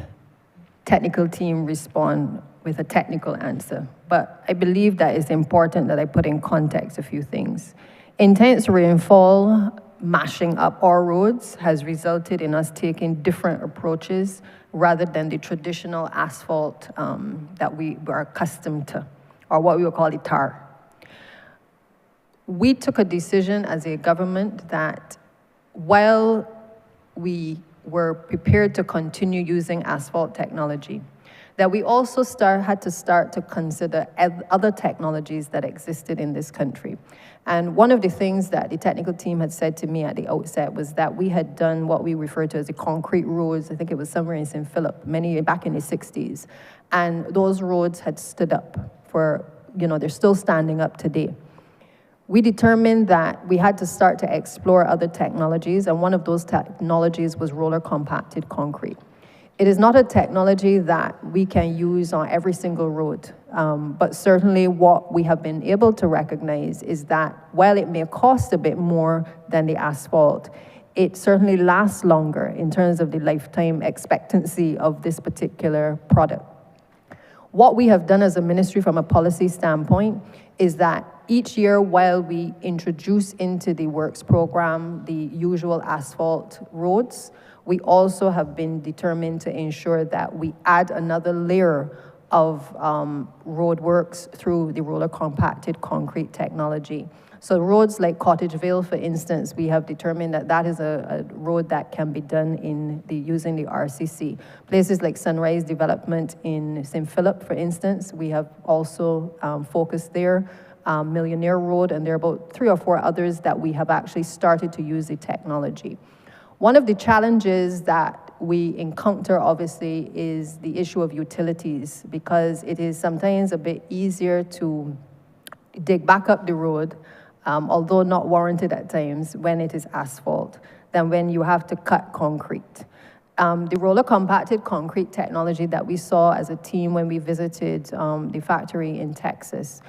technical team respond with a technical answer, but I believe that it's important that I put in context a few things. Intense rainfall mashing up our roads has resulted in us taking different approaches rather than the traditional asphalt that we are accustomed to, or what we would call the tar. We took a decision as a government that while we were prepared to continue using asphalt technology, that we also had to start to consider other technologies that existed in this country. And one of the things that the technical team had said to me at the outset was that we had done what we refer to as the concrete roads. I think it was somewhere in St. Philip, back in the 60s. And those roads had stood up for, they're still standing up today. We determined that we had to start to explore other technologies, and one of those technologies was roller compacted concrete. It is not a technology that we can use on every single road, but certainly what we have been able to recognize is that while it may cost a bit more than the asphalt, it certainly lasts longer in terms of the lifetime expectancy of this particular product. What we have done as a ministry from a policy standpoint is that each year while we introduce into the works program the usual asphalt roads, we also have been determined to ensure that we add another layer of road works through the roller compacted concrete technology. So roads like Cottage Vale, for instance, we have determined that that is a road that can be done using the RCC. Places like Sunrise Development in St. Philip, for instance, we have also focused there. Millionaire Road, and there are about 3 or 4 others that we have actually started to use the technology. One of the challenges that we encounter, obviously, is the issue of utilities, because it is sometimes a bit easier to dig back up the road, although not warranted at times, when it is asphalt, than when you have to cut concrete. The roller compacted concrete technology that we saw as a team when we visited the factory in Texas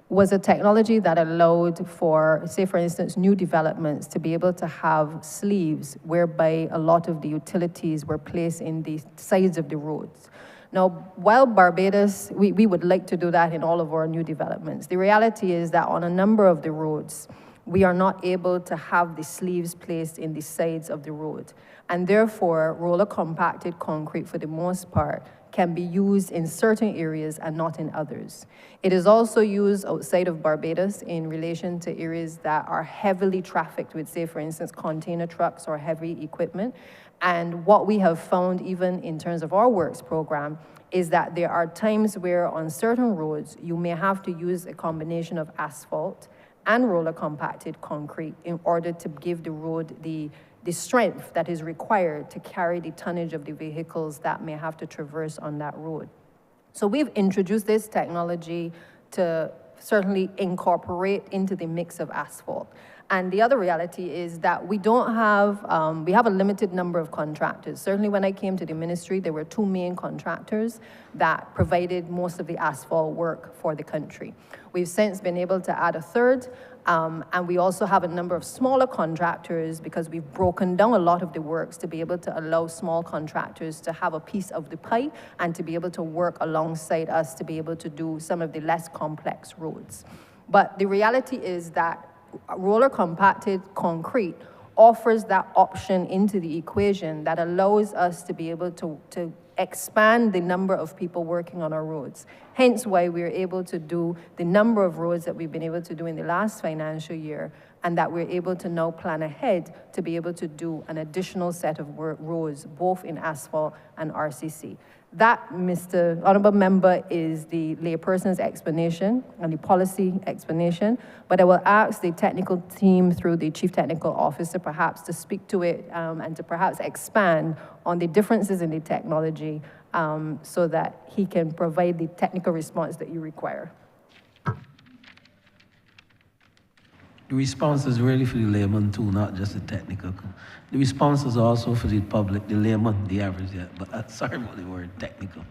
was a technology that allowed for, say for instance, new developments to be able to have sleeves whereby a lot of the utilities were placed in the sides of the roads. Now, while Barbados, we would like to do that in all of our new developments, the reality is that on a number of the roads, we are not able to have the sleeves placed in the sides of the road. And therefore, roller compacted concrete, for the most part, can be used in certain areas and not in others. It is also used outside of Barbados in relation to areas that are heavily trafficked with, say, for instance, container trucks or heavy equipment. And what we have found, even in terms of our works program, is that there are times where on certain roads, you may have to use a combination of asphalt and roller compacted concrete in order to give the road the strength that is required to carry the tonnage of the vehicles that may have to traverse on that road. So we've introduced this technology to certainly incorporate into the mix of asphalt. And the other reality is that we don't have, we have a limited number of contractors. Certainly when I came to the ministry, there were 2 main contractors that provided most of the asphalt work for the country. We've since been able to add a 3rd, and we also have a number of smaller contractors because we've broken down a lot of the works to be able to allow small contractors to have a piece of the pie and to be able to work alongside us to be able to do some of the less complex roads. But the reality is that roller compacted concrete offers that option into the equation that allows us to be able to expand the number of people working on our roads. Hence why we're able to do the number of roads that we've been able to do in the last financial year, and that we're able to now plan ahead to be able to do an additional set of roads, both in asphalt and RCC. That, Mr. Honourable Member, is the layperson's explanation and the policy explanation, but I will ask the technical team through the Chief Technical Officer perhaps to speak to it and to perhaps expand on the differences in the technology so that he can provide the technical response that you require. The response is really for the layman too, not just the technical. The response is also for the public, the layman, the average, yeah. But sorry about the word technical.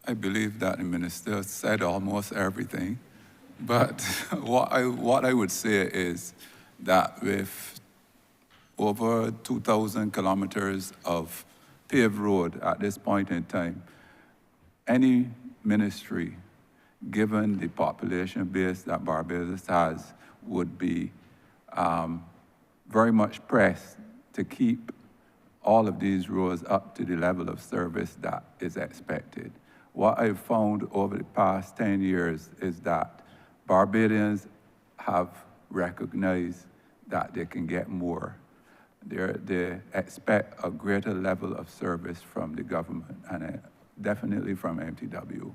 I believe that the minister said almost everything, but what I would say is that with over 2,000 kilometers of paved road at this point in time, any ministry, given the population base that Barbados has, would be very much pressed to keep all of these roads up to the level of service that is expected. What I've found over the past 10 years is that Barbadians have recognized that they can get more. They expect a greater level of service from the government and definitely from MTW.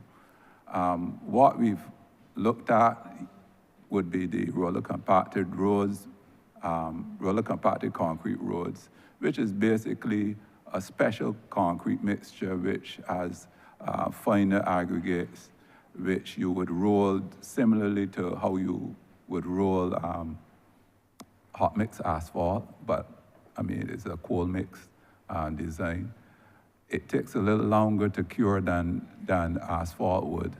What we've looked at would be the roller compacted roads, roller compacted concrete roads, which is basically a special concrete mixture which has finer aggregates, which you would roll similarly to how you would roll hot mix asphalt, but I mean, it's a cold mix design. It takes a little longer to cure than asphalt would.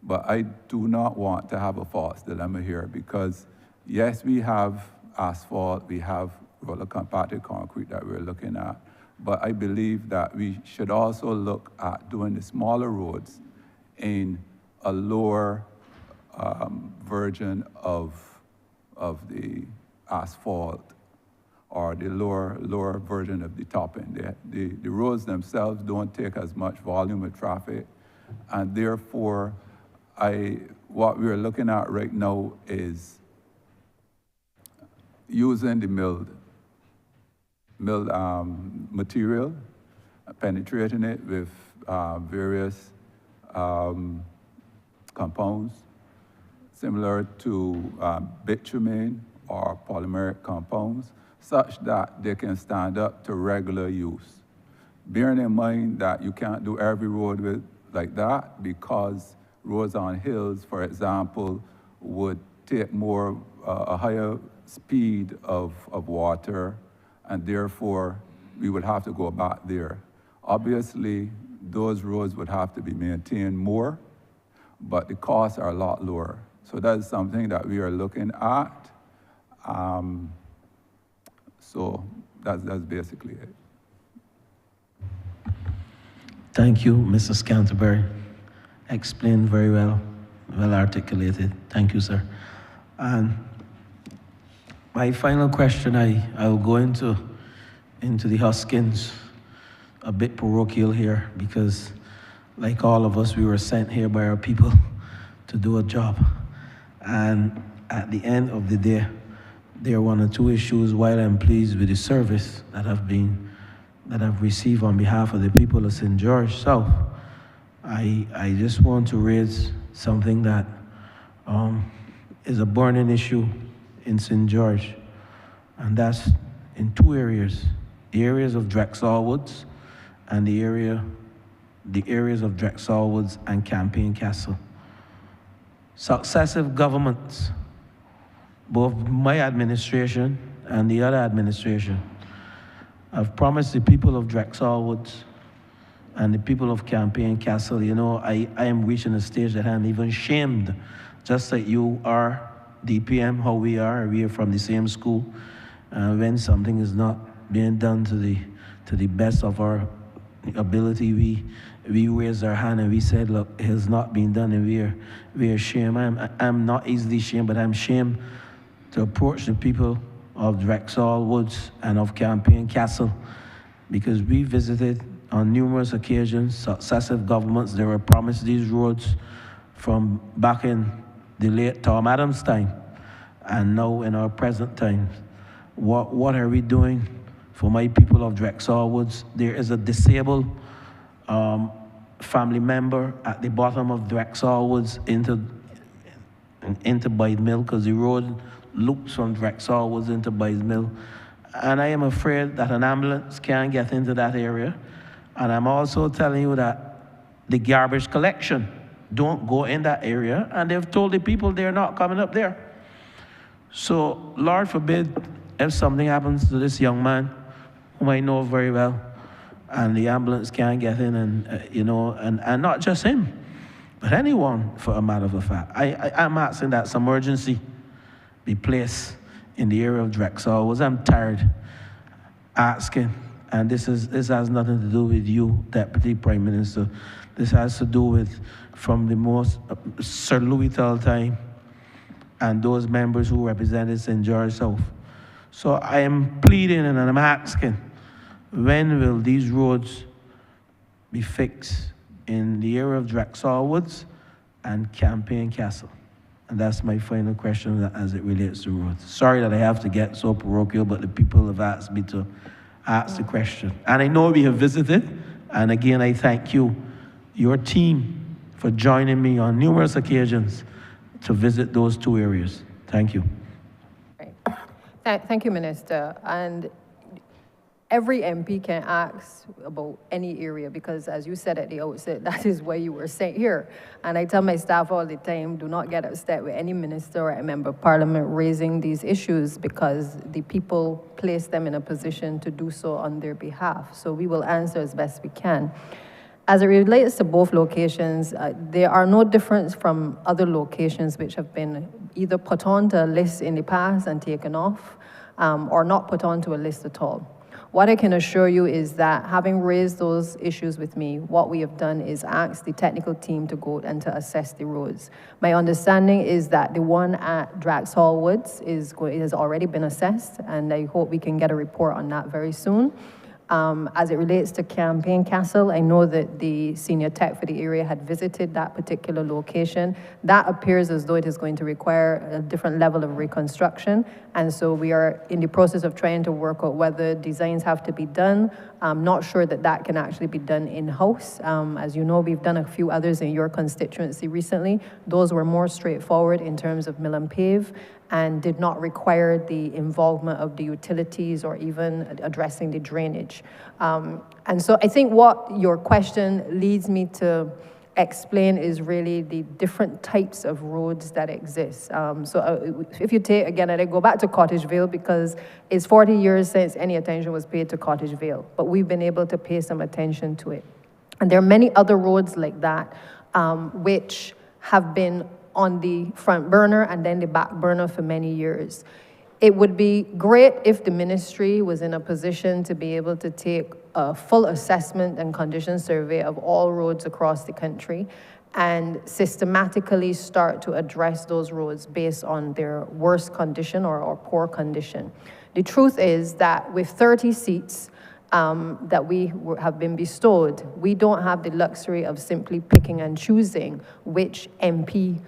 But I do not want to have a false dilemma here because, yes, we have asphalt, we have roller compacted concrete that we're looking at, but I believe that we should also look at doing the smaller roads in a lower version of the asphalt or the lower version of the topping. The roads themselves don't take as much volume of traffic, and therefore, what we're looking at right now is using the milled material, penetrating it with various compounds, similar to bitumen or polymeric compounds, such that they can stand up to regular use. Bearing in mind that you can't do every road like that because roads on hills, for example, would take a higher speed of water, and therefore we would have to go back there. Obviously, those roads would have to be maintained more, but the costs are a lot lower. So that's something that we are looking at. So that's basically it. Thank you, Mr. Scantlebury. Explained very well, well articulated. Thank you, sir. And my final question, I will go into the Huskins, a bit parochial here, because like all of us, we were sent here by our people to do a job. And at the end of the day, there are one or two issues. While I'm pleased with the service that I've received on behalf of the people of St. George South, I just want to raise something that is a burning issue in St. George, and that's in two areas: the areas of Drexel Woods and the areas of Drexel Woods and Campaign Castle. Successive governments, both my administration and the other administration, have promised the people of Drexel Woods and the people of Campaign Castle, you know, I am reaching a stage that I'm even shamed, just like you are, DPM, how we are from the same school. When something is not being done to the best of our ability, we raise our hand and we said, look, it has not been done, and we are ashamed. I'm not easily shamed, but I'm shamed to approach the people of Drexel Woods and of Campaign Castle, because we visited on numerous occasions, successive governments. They were promised these roads from back in the late Tom Adams' time, and now in our present times. What are we doing for my people of Drexel Woods? There is a disabled family member at the bottom of Drexel Woods into Bide Mill, because the road loops from Drexel Woods into Bide Mill. And I am afraid that an ambulance can't get into that area. And I'm also telling you that the garbage collection don't go in that area, and they've told the people they're not coming up there. So, Lord forbid, if something happens to this young man, whom I know very well, and the ambulance can't get in, and you know, and not just him, but anyone, for a matter of fact. I'm asking that some urgency be placed in the area of Drexel Woods. I'm tired asking, and this has nothing to do with you, Deputy Prime Minister. This has to do with, from the most Sir Louis time and those members who represented St. George South. So I am pleading and I'm asking, when will these roads be fixed in the area of Drexel Woods and Campaign Castle? And that's my final question as it relates to roads. Sorry that I have to get so parochial, but the people have asked me to ask the question. And I know we have visited, and again, I thank you, your team, for joining me on numerous occasions to visit those two areas. Thank you. Right. Thank you, Minister. And every MP can ask about any area because, as you said at the outset, that is why you were sent here. And I tell my staff all the time, do not get upset with any minister or a member of parliament raising these issues because the people place them in a position to do so on their behalf. So we will answer as best we can. As it relates to both locations, there are no difference from other locations which have been either put onto a list in the past and taken off, or not put onto a list at all. What I can assure you is that having raised those issues with me, what we have done is ask the technical team to go and to assess the roads. My understanding is that the one at Draxhall Woods has already been assessed, and I hope we can get a report on that very soon. As it relates to Campaign Castle, I know that the senior tech for the area had visited that particular location. That appears as though it is going to require a different level of reconstruction, and so we are in the process of trying to work out whether designs have to be done. I'm not sure that that can actually be done in-house. As you know, we've done a few others in your constituency recently. Those were more straightforward in terms of mill and pave, and did not require the involvement of the utilities or even addressing the drainage. And so I think what your question leads me to explain is really the different types of roads that exist. If you take, again, and I go back to Cottage Vale because it's 40 years since any attention was paid to Cottage Vale, but we've been able to pay some attention to it. And there are many other roads like that which have been on the front burner and then the back burner for many years. It would be great if the ministry was in a position to be able to take a full assessment and condition survey of all roads across the country and systematically start to address those roads based on their worst condition or poor condition. The truth is that with 30 seats, that we have been bestowed, we don't have the luxury of simply picking and choosing which MP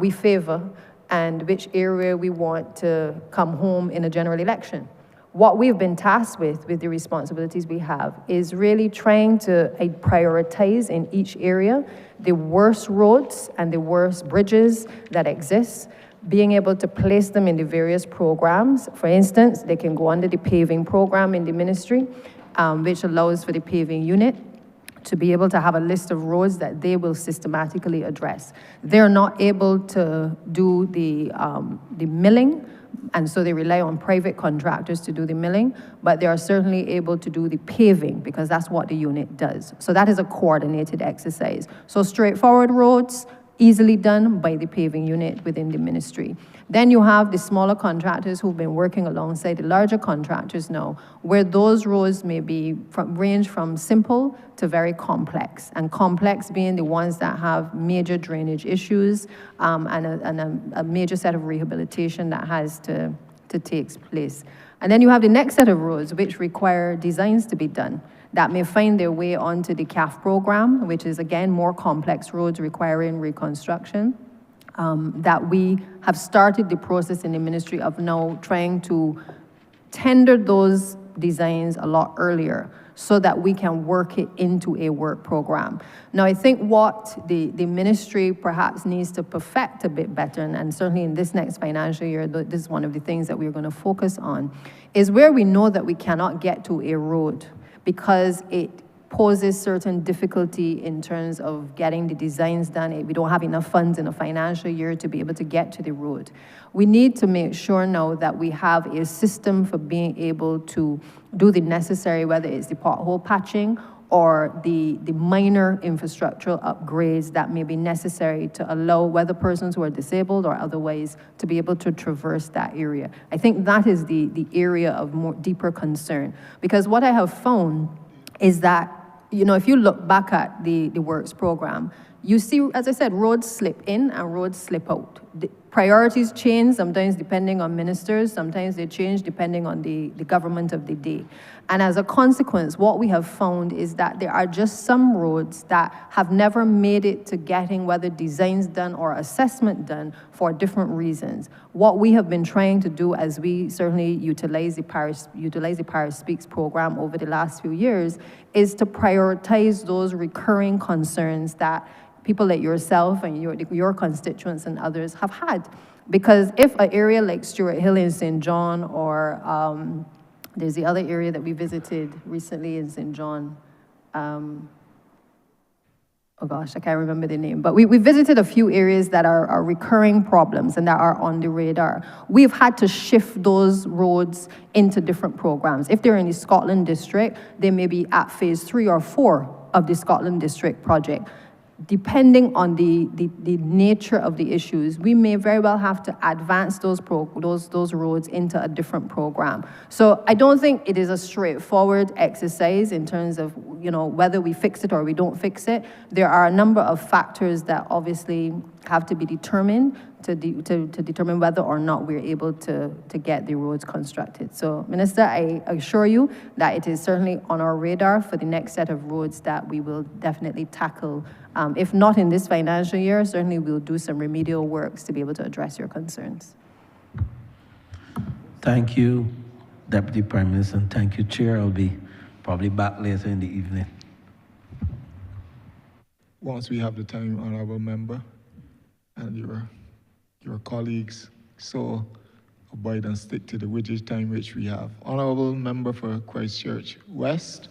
we favor and which area we want to come home in a general election. What we've been tasked with the responsibilities we have, is really trying to prioritize in each area the worst roads and the worst bridges that exist, being able to place them in the various programs. For instance, they can go under the paving program in the ministry, which allows for the paving unit to be able to have a list of roads that they will systematically address. They're not able to do the milling, and so they rely on private contractors to do the milling, but they are certainly able to do the paving because that's what the unit does. So that is a coordinated exercise. So straightforward roads, easily done by the paving unit within the ministry. Then you have the smaller contractors who've been working alongside the larger contractors now, where those roads may be range from simple to very complex, and complex being the ones that have major drainage issues and a major set of rehabilitation that has to take place. And then you have the next set of roads which require designs to be done that may find their way onto the CAF program, which is again more complex roads requiring reconstruction. That we have started the process in the ministry of now trying to tender those designs a lot earlier so that we can work it into a work program. Now, I think what the ministry perhaps needs to perfect a bit better, and certainly in this next financial year, this is one of the things that we're going to focus on, is where we know that we cannot get to a road because it poses certain difficulty in terms of getting the designs done. We don't have enough funds in a financial year to be able to get to the road. We need to make sure now that we have a system for being able to do the necessary, whether it's the pothole patching or the minor infrastructural upgrades that may be necessary to allow whether persons who are disabled or otherwise to be able to traverse that area. I think that is the area of more deeper concern. Because what I have found is that, you know, if you look back at the works program, you see, as I said, roads slip in and roads slip out. The priorities change, sometimes depending on ministers, sometimes they change depending on the government of the day. And as a consequence, what we have found is that there are just some roads that have never made it to getting whether designs done or assessment done for different reasons. What we have been trying to do as we certainly utilize the Parish Speaks program over the last few years is to prioritize those recurring concerns that people like yourself and your constituents and others have had. Because if an area like Stuart Hill in St. John or There's the other area that we visited recently in St. John. Oh gosh, I can't remember the name, but we visited a few areas that are recurring problems and that are on the radar. We've had to shift those roads into different programs. If they're in the Scotland district, they may be at phase 3 or 4 of the Scotland district project. Depending on the nature of the issues, we may very well have to advance those roads into a different program. So I don't think it is a straightforward exercise in terms of, you know, whether we fix it or we don't fix it. There are a number of factors that obviously have to be determined to determine whether or not we're able to get the roads constructed. So, Minister, I assure you that it is certainly on our radar for the next set of roads that we will definitely tackle. If not in this financial year, certainly we'll do some remedial works to be able to address your concerns. Thank you, Deputy Prime Minister, and thank you, Chair. I'll be probably back later in the evening. Once we have the time, Honourable Member, and your colleagues, so abide and stick to the rigid time which we have. Honourable Member for Christchurch West.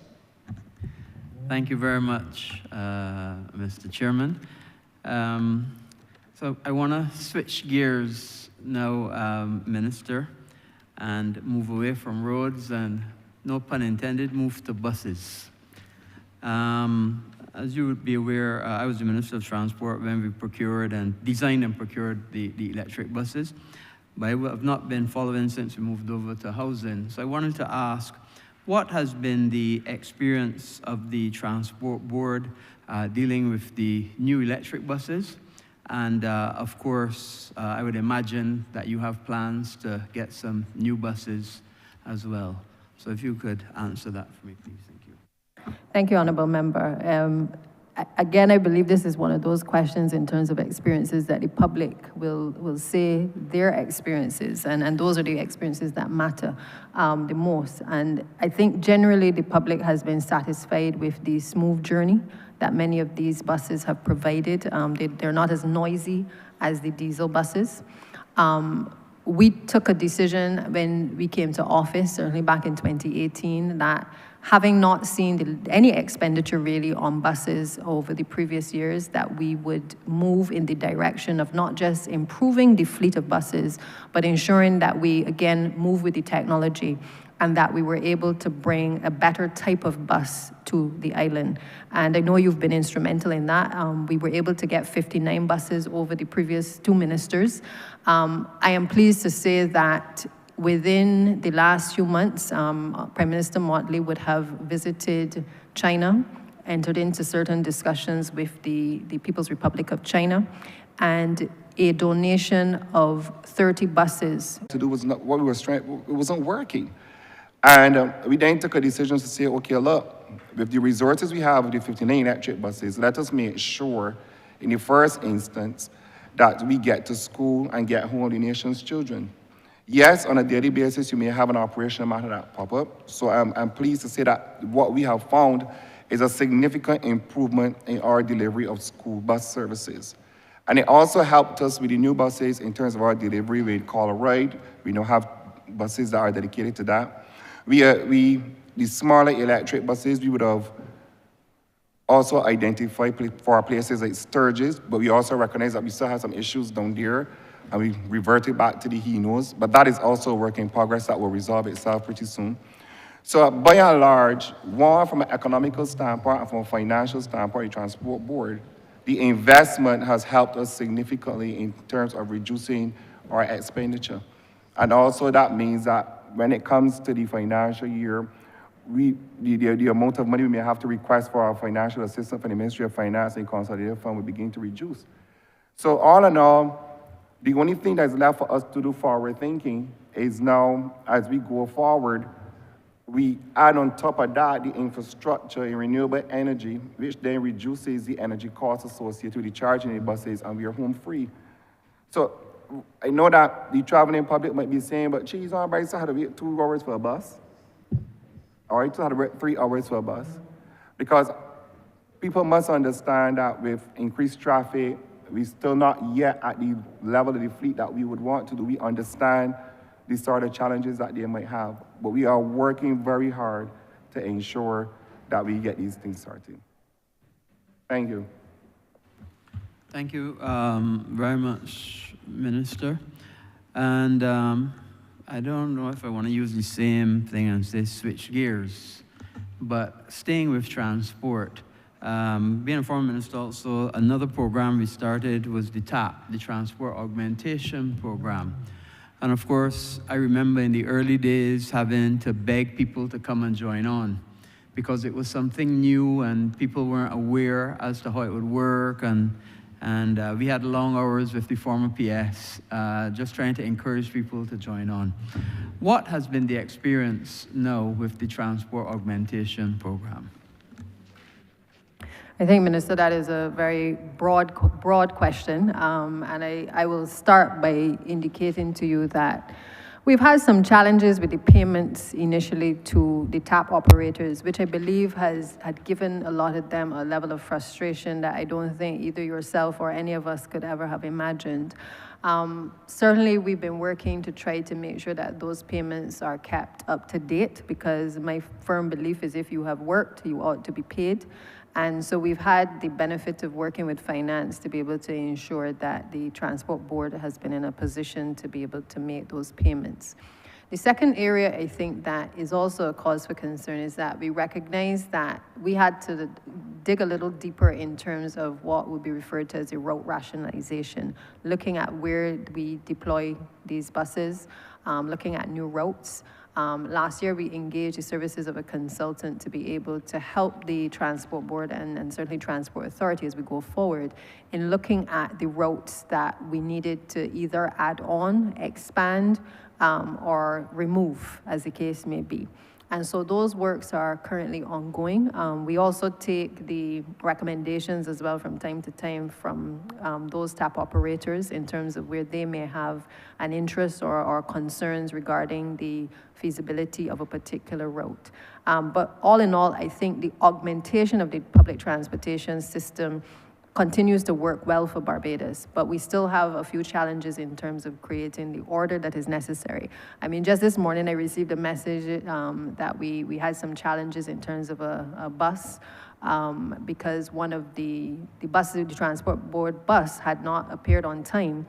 Thank you very much, Mr. Chairman. So I want to switch gears now, Minister, and move away from roads and, no pun intended, move to buses. As you would be aware, I was the Minister of Transport when we procured and designed and procured the electric buses, but I have not been following since we moved over to housing. So I wanted to ask, what has been the experience of the Transport Board dealing with the new electric buses? And of course, I would imagine that you have plans to get some new buses as well. So if you could answer that for me, please. Thank you. Thank you, Honourable Member. Again, I believe this is one of those questions in terms of experiences that the public will say their experiences, and those are the experiences that matter the most. And I think generally the public has been satisfied with the smooth journey that many of these buses have provided. They're not as noisy as the diesel buses. We took a decision when we came to office, certainly back in 2018, that having not seen any expenditure really on buses over the previous years, that we would move in the direction of not just improving the fleet of buses, but ensuring that we, again, move with the technology and that we were able to bring a better type of bus to the island. And I know you've been instrumental in that. We were able to get 59 buses over the previous 2 ministers. I am pleased to say that within the last few months, Prime Minister Motley would have visited China, entered into certain discussions with the People's Republic of China, and a donation of 30 buses. To do was not what we were trying, it wasn't working. And we then took a decision to say, okay, look, with the resources we have with the 59 electric buses, let us make sure in the first instance that we get to school and get home the nation's children. Yes, on a daily basis, you may have an operational matter that pop up. So I'm pleased to say that what we have found is a significant improvement in our delivery of school bus services. And it also helped us with the new buses in terms of our delivery with Call a Ride. We now have buses that are dedicated to that. The smaller electric buses, we would have also identified for our places like Sturgis, but we also recognize that we still have some issues down there, and we reverted back to the Hinos, but that is also a work in progress that will resolve itself pretty soon. So by and large, one, from an economical standpoint and from a financial standpoint, the Transport Board, the investment has helped us significantly in terms of reducing our expenditure. And also that means that when it comes to the financial year, the amount of money we may have to request for our financial assistance from the Ministry of Finance and Consolidated Fund will begin to reduce. So all in all, the only thing that's left for us to do forward thinking is now, as we go forward, we add on top of that the infrastructure in renewable energy, which then reduces the energy costs associated with the charging the buses, and we are home free. So I know that the traveling public might be saying, but geez, I still had to wait 2 hours for a bus. Or I still had to wait 3 hours for a bus. Because people must understand that with increased traffic, we're still not yet at the level of the fleet that we would want to do. We understand the sort of challenges that they might have. But we are working very hard to ensure that we get these things started. Thank you. Thank you very much, Minister. And I don't know if I want to use the same thing and say switch gears, but staying with transport. Being a former minister also, another program we started was the TAP, the Transport Augmentation Program. And of course, I remember in the early days having to beg people to come and join on because it was something new and people weren't aware as to how it would work. And we had long hours with the former PS, just trying to encourage people to join on. What has been the experience now with the Transport Augmentation Program? I think, Minister, that is a very broad question, and I will start by indicating to you that we've had some challenges with the payments initially to the TAP operators, which I believe had given a lot of them a level of frustration that I don't think either yourself or any of us could ever have imagined. Certainly, we've been working to try to make sure that those payments are kept up to date, because my firm belief is if you have worked, you ought to be paid. And so we've had the benefit of working with finance to be able to ensure that the Transport Board has been in a position to be able to make those payments. The second area I think that is also a cause for concern is that we recognize that we had to dig a little deeper in terms of what would be referred to as a route rationalization, looking at where we deploy these buses, looking at new routes. Last year, we engaged the services of a consultant to be able to help the Transport Board and certainly Transport Authority as we go forward in looking at the routes that we needed to either add on, expand, or remove, as the case may be. And so those works are currently ongoing. We also take the recommendations as well from time to time from those TAP operators in terms of where they may have an interest or concerns regarding the feasibility of a particular route. But all in all, I think the augmentation of the public transportation system continues to work well for Barbados, but we still have a few challenges in terms of creating the order that is necessary. I mean, just this morning I received a message that we had some challenges in terms of a bus because one of the buses, the Transport Board bus, had not appeared on time.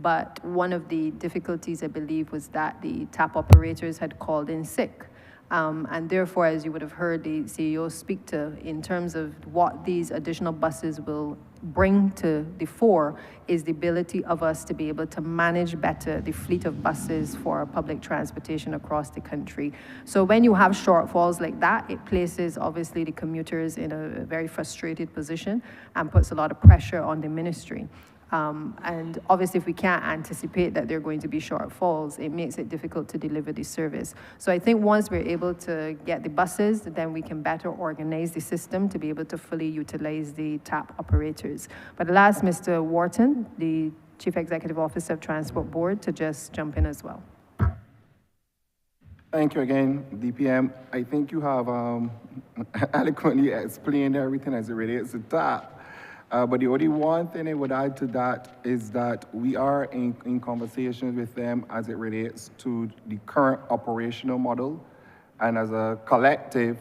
But one of the difficulties, I believe, was that the TAP operators had called in sick. And therefore, as you would have heard the CEO speak to, in terms of what these additional buses will bring to the fore, is the ability of us to be able to manage better the fleet of buses for public transportation across the country. So when you have shortfalls like that, it places obviously the commuters in a very frustrated position and puts a lot of pressure on the ministry. And obviously, if we can't anticipate that there are going to be shortfalls, it makes it difficult to deliver the service. So I think once we're able to get the buses, then we can better organize the system to be able to fully utilize the TAP operators. But I'll ask Mr. Wharton, the Chief Executive Officer of Transport Board, to just jump in as well. Thank you again, DPM. I think you have adequately explained everything as it relates to TAP. But the only one thing I would add to that is that we are in conversations with them as it relates to the current operational model, and as a collective,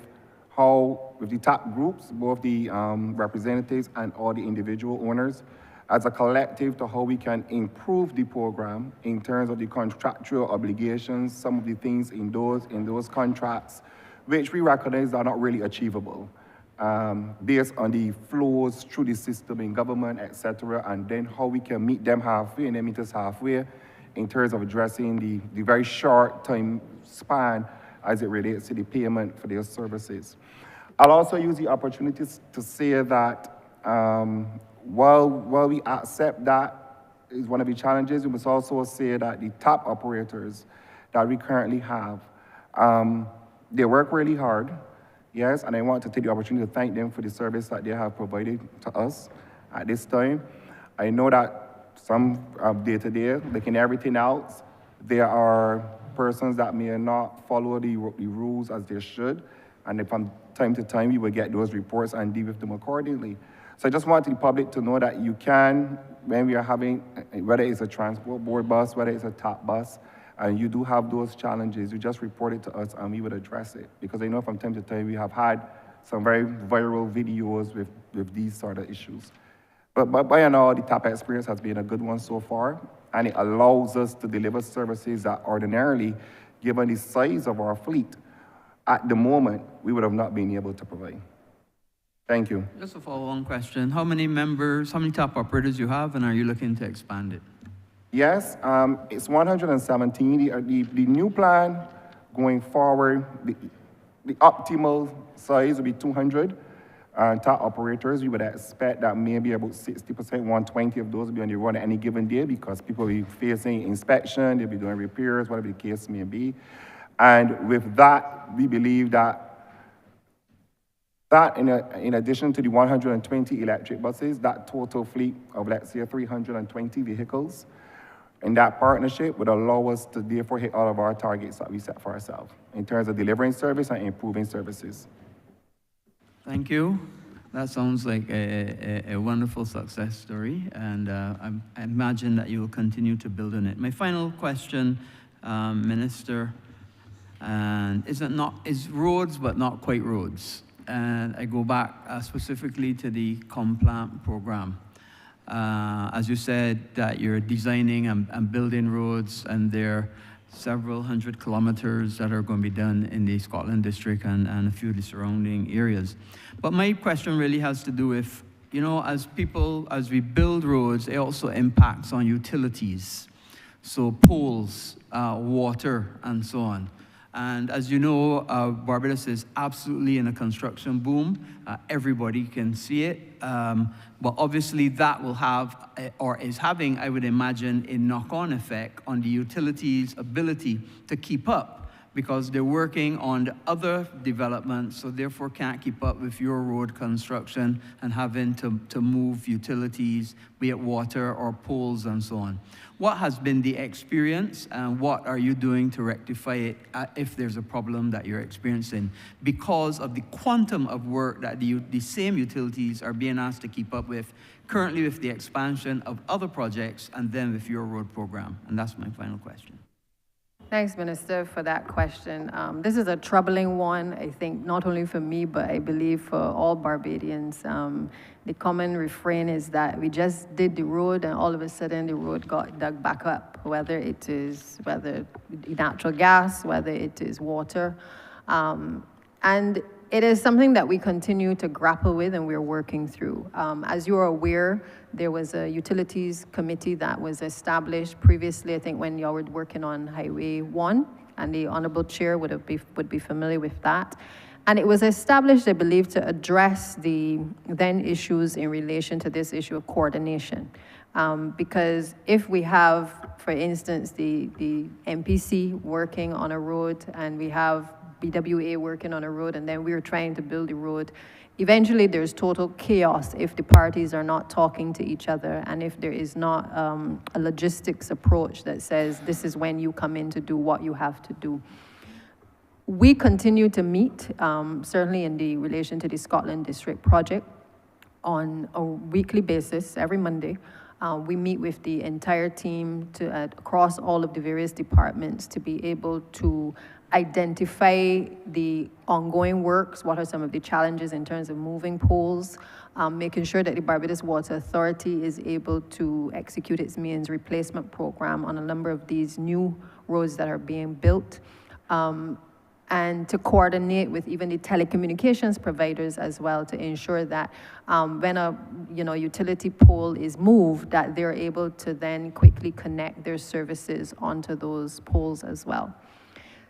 how with the TAP groups, both the representatives and all the individual owners, as a collective to how we can improve the program in terms of the contractual obligations, some of the things in those contracts, which we recognize are not really achievable. Based on the flows through the system in government, etc., and then how we can meet them halfway and then meet us halfway in terms of addressing the very short time span as it relates to the payment for their services. I'll also use the opportunity to say that while we accept that is one of the challenges, we must also say that the TAP operators that we currently have, they work really hard. Yes, and I want to take the opportunity to thank them for the service that they have provided to us at this time. I know that some day-to-day, looking at everything else, there are persons that may not follow the rules as they should, and from time to time, we will get those reports and deal with them accordingly. So I just want the public to know that you can, when we are having, whether it's a Transport Board bus, whether it's a TAP bus, and you do have those challenges, you just report it to us and we would address it. Because I know from time to time we have had some very viral videos with these sort of issues. But by and all, the TAP experience has been a good one so far, and it allows us to deliver services that ordinarily, given the size of our fleet, at the moment, we would have not been able to provide. Thank you. Just a follow-on question. How many members, how many TAP operators you have, and are you looking to expand it? Yes, it's 117. The new plan going forward, the optimal size would be 200 TAP operators. We would expect that maybe about 60%, 120 of those will be on the road at any given day because people will be facing inspection, they'll be doing repairs, whatever the case may be. And with that, we believe that in addition to the 120 electric buses, that total fleet of, let's say, 320 vehicles, and that partnership would allow us to therefore hit all of our targets that we set for ourselves in terms of delivering service and improving services. Thank you. That sounds like a wonderful success story, and I imagine that you will continue to build on it. My final question, Minister, and is roads but not quite roads. And I go back specifically to the Complant program. As you said, that you're designing and building roads, and there are several hundred kilometers that are going to be done in the Scotland district and a few of the surrounding areas. But my question really has to do with, you know, as we build roads, it also impacts on utilities. So poles, water, and so on. And as you know, Barbados is absolutely in a construction boom. Everybody can see it. But obviously that will have, or is having, I would imagine, a knock-on effect on the utilities' ability to keep up, because they're working on the other developments, so therefore can't keep up with your road construction and having to move utilities, be it water or poles and so on. What has been the experience, and what are you doing to rectify it if there's a problem that you're experiencing because of the quantum of work that the same utilities are being asked to keep up with, currently with the expansion of other projects and then with your road program? And that's my final question. Thanks, Minister, for that question. This is a troubling one, I think, not only for me, but I believe for all Barbadians. The common refrain is that we just did the road and all of a sudden the road got dug back up, whether natural gas, whether it is water. And it is something that we continue to grapple with and we're working through. As you're aware, there was a utilities committee that was established previously, I think when y'all were working on Highway 1, and the Honourable Chair would be familiar with that. And it was established, I believe, to address the then issues in relation to this issue of coordination. Because if we have, for instance, the MPC working on a road and we have BWA working on a road and then we're trying to build a road, eventually there's total chaos if the parties are not talking to each other and if there is not a logistics approach that says this is when you come in to do what you have to do. We continue to meet, certainly in the relation to the Scotland District project, on a weekly basis, every Monday. We meet with the entire team across all of the various departments to be able to identify the ongoing works, what are some of the challenges in terms of moving poles, making sure that the Barbados Water Authority is able to execute its mains replacement program on a number of these new roads that are being built. And to coordinate with even the telecommunications providers as well to ensure that when a utility pole is moved, that they're able to then quickly connect their services onto those poles as well.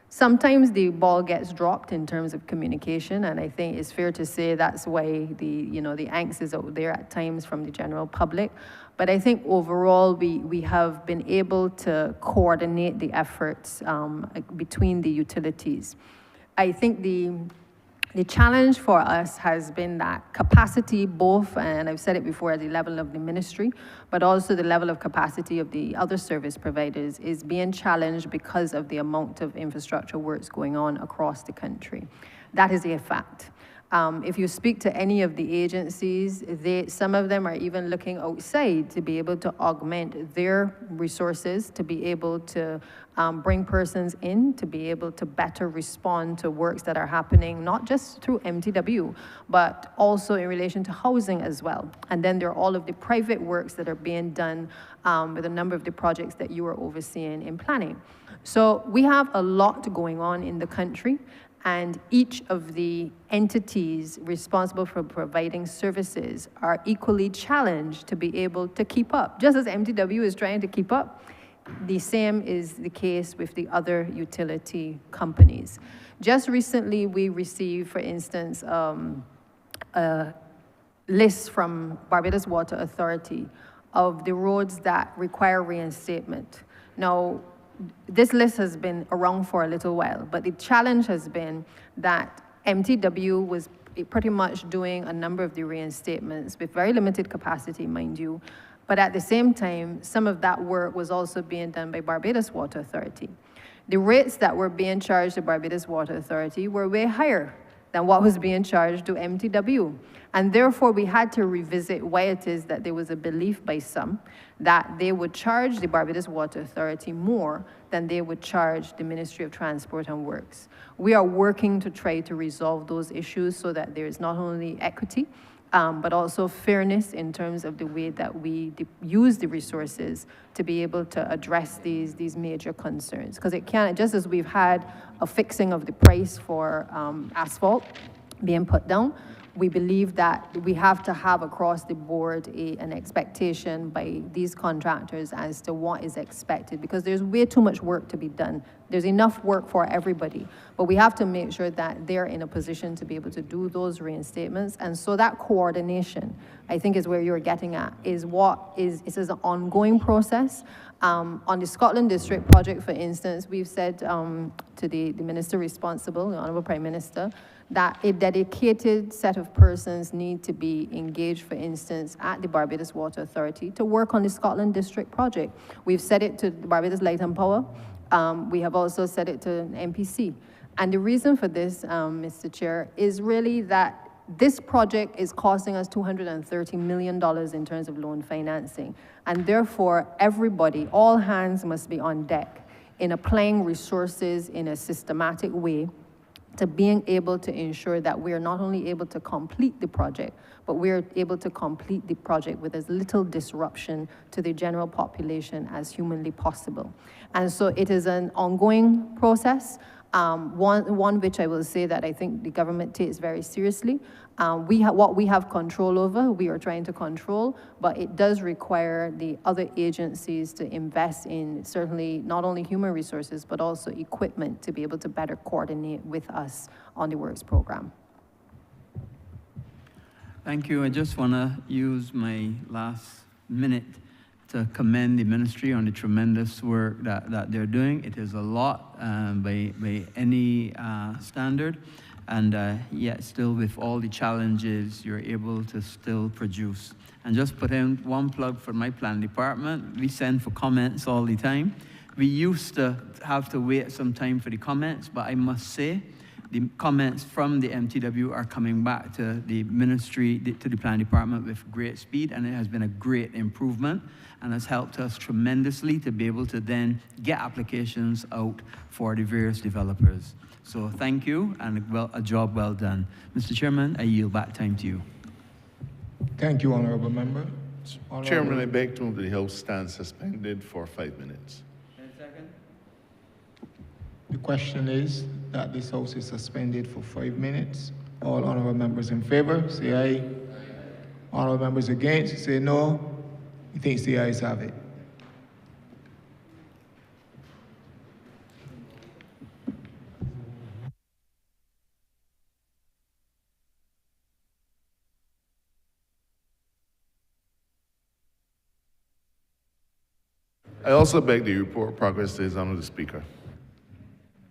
Sometimes the ball gets dropped in terms of communication, and I think it's fair to say that's why the angst is out there at times from the general public. But I think overall we have been able to coordinate the efforts between the utilities. I think the challenge for us has been that capacity, both, and I've said it before, at the level of the ministry, but also the level of capacity of the other service providers is being challenged because of the amount of infrastructure works going on across the country. That is a fact. If you speak to any of the agencies, some of them are even looking outside to be able to augment their resources, to be able to bring persons in, to be able to better respond to works that are happening, not just through MTW, but also in relation to housing as well. And then there are all of the private works that are being done with a number of the projects that you are overseeing in planning. So we have a lot going on in the country, and each of the entities responsible for providing services are equally challenged to be able to keep up. Just as MTW is trying to keep up, the same is the case with the other utility companies. Just recently, we received, for instance, a list from Barbados Water Authority of the roads that require reinstatement. Now, this list has been around for a little while, but the challenge has been that MTW was pretty much doing a number of the reinstatements with very limited capacity, mind you, but at the same time, some of that work was also being done by Barbados Water Authority. The rates that were being charged to Barbados Water Authority were way higher than what was being charged to MTW. And therefore, we had to revisit why it is that there was a belief by some that they would charge the Barbados Water Authority more than they would charge the Ministry of Transport and Works. We are working to try to resolve those issues so that there is not only equity, but also fairness in terms of the way that we use the resources to be able to address these major concerns. Because it can't, just as we've had a fixing of the price for asphalt being put down, we believe that we have to have across the board an expectation by these contractors as to what is expected, because there's way too much work to be done. There's enough work for everybody, but we have to make sure that they're in a position to be able to do those reinstatements. And so that coordination, I think, is where you're getting at, is it is an ongoing process. On the Scotland District project, for instance, we've said to the minister responsible, the Honourable Prime Minister, that a dedicated set of persons need to be engaged, for instance, at the Barbados Water Authority to work on the Scotland District project. We've said it to the Barbados Light and Power. We have also said it to MPC. And the reason for this, Mr. Chair, is really that this project is costing us $230 million in terms of loan financing. And therefore, everybody, all hands must be on deck in applying resources in a systematic way to being able to ensure that we are not only able to complete the project, but we are able to complete the project with as little disruption to the general population as humanly possible. And so it is an ongoing process, one which I will say that I think the government takes very seriously. What we have control over, we are trying to control, but it does require the other agencies to invest in certainly not only human resources, but also equipment to be able to better coordinate with us on the works program. Thank you. I just want to use my last minute to commend the ministry on the tremendous work that they're doing. It is a lot by any standard. And yet still with all the challenges, you're able to still produce. And just put in one plug for my plan department. We send for comments all the time. We used to have to wait some time for the comments, but I must say, the comments from the MTW are coming back to the ministry, to the plan department with great speed, and it has been a great improvement and has helped us tremendously to be able to then get applications out for the various developers. So thank you, and a job well done. Mr. Chairman, I yield back time to you. Thank you, Honourable Member. Chairman, I beg to move the House stand suspended for 5 minutes. Second. The question is that this House is suspended for 5 minutes. All honourable members in favour, say aye. Honourable members against, say no. You think the ayes have it? I also beg the report progress to His Honour the Speaker.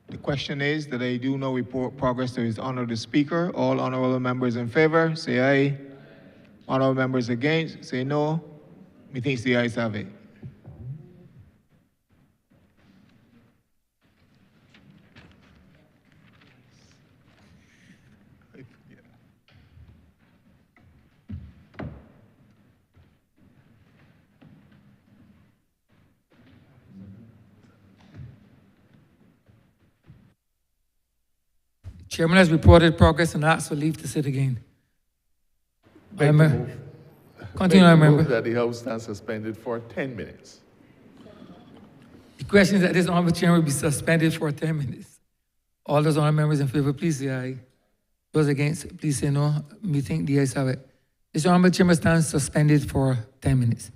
The question is that I do now report progress to His Honour the Speaker. All honourable members in favour, say aye. Honourable members against, say no. Methinks the ayes have it. Chairman has reported progress and asks for leave to sit again. Continue, Move member. that the House stand suspended for 10 minutes. The question is that this honorable chairman will be suspended for 10 minutes. All those honorable members in favor, please say aye. Those against, please say no. Meeting, the ayes have it. This honorable chairman stands suspended for 10 minutes.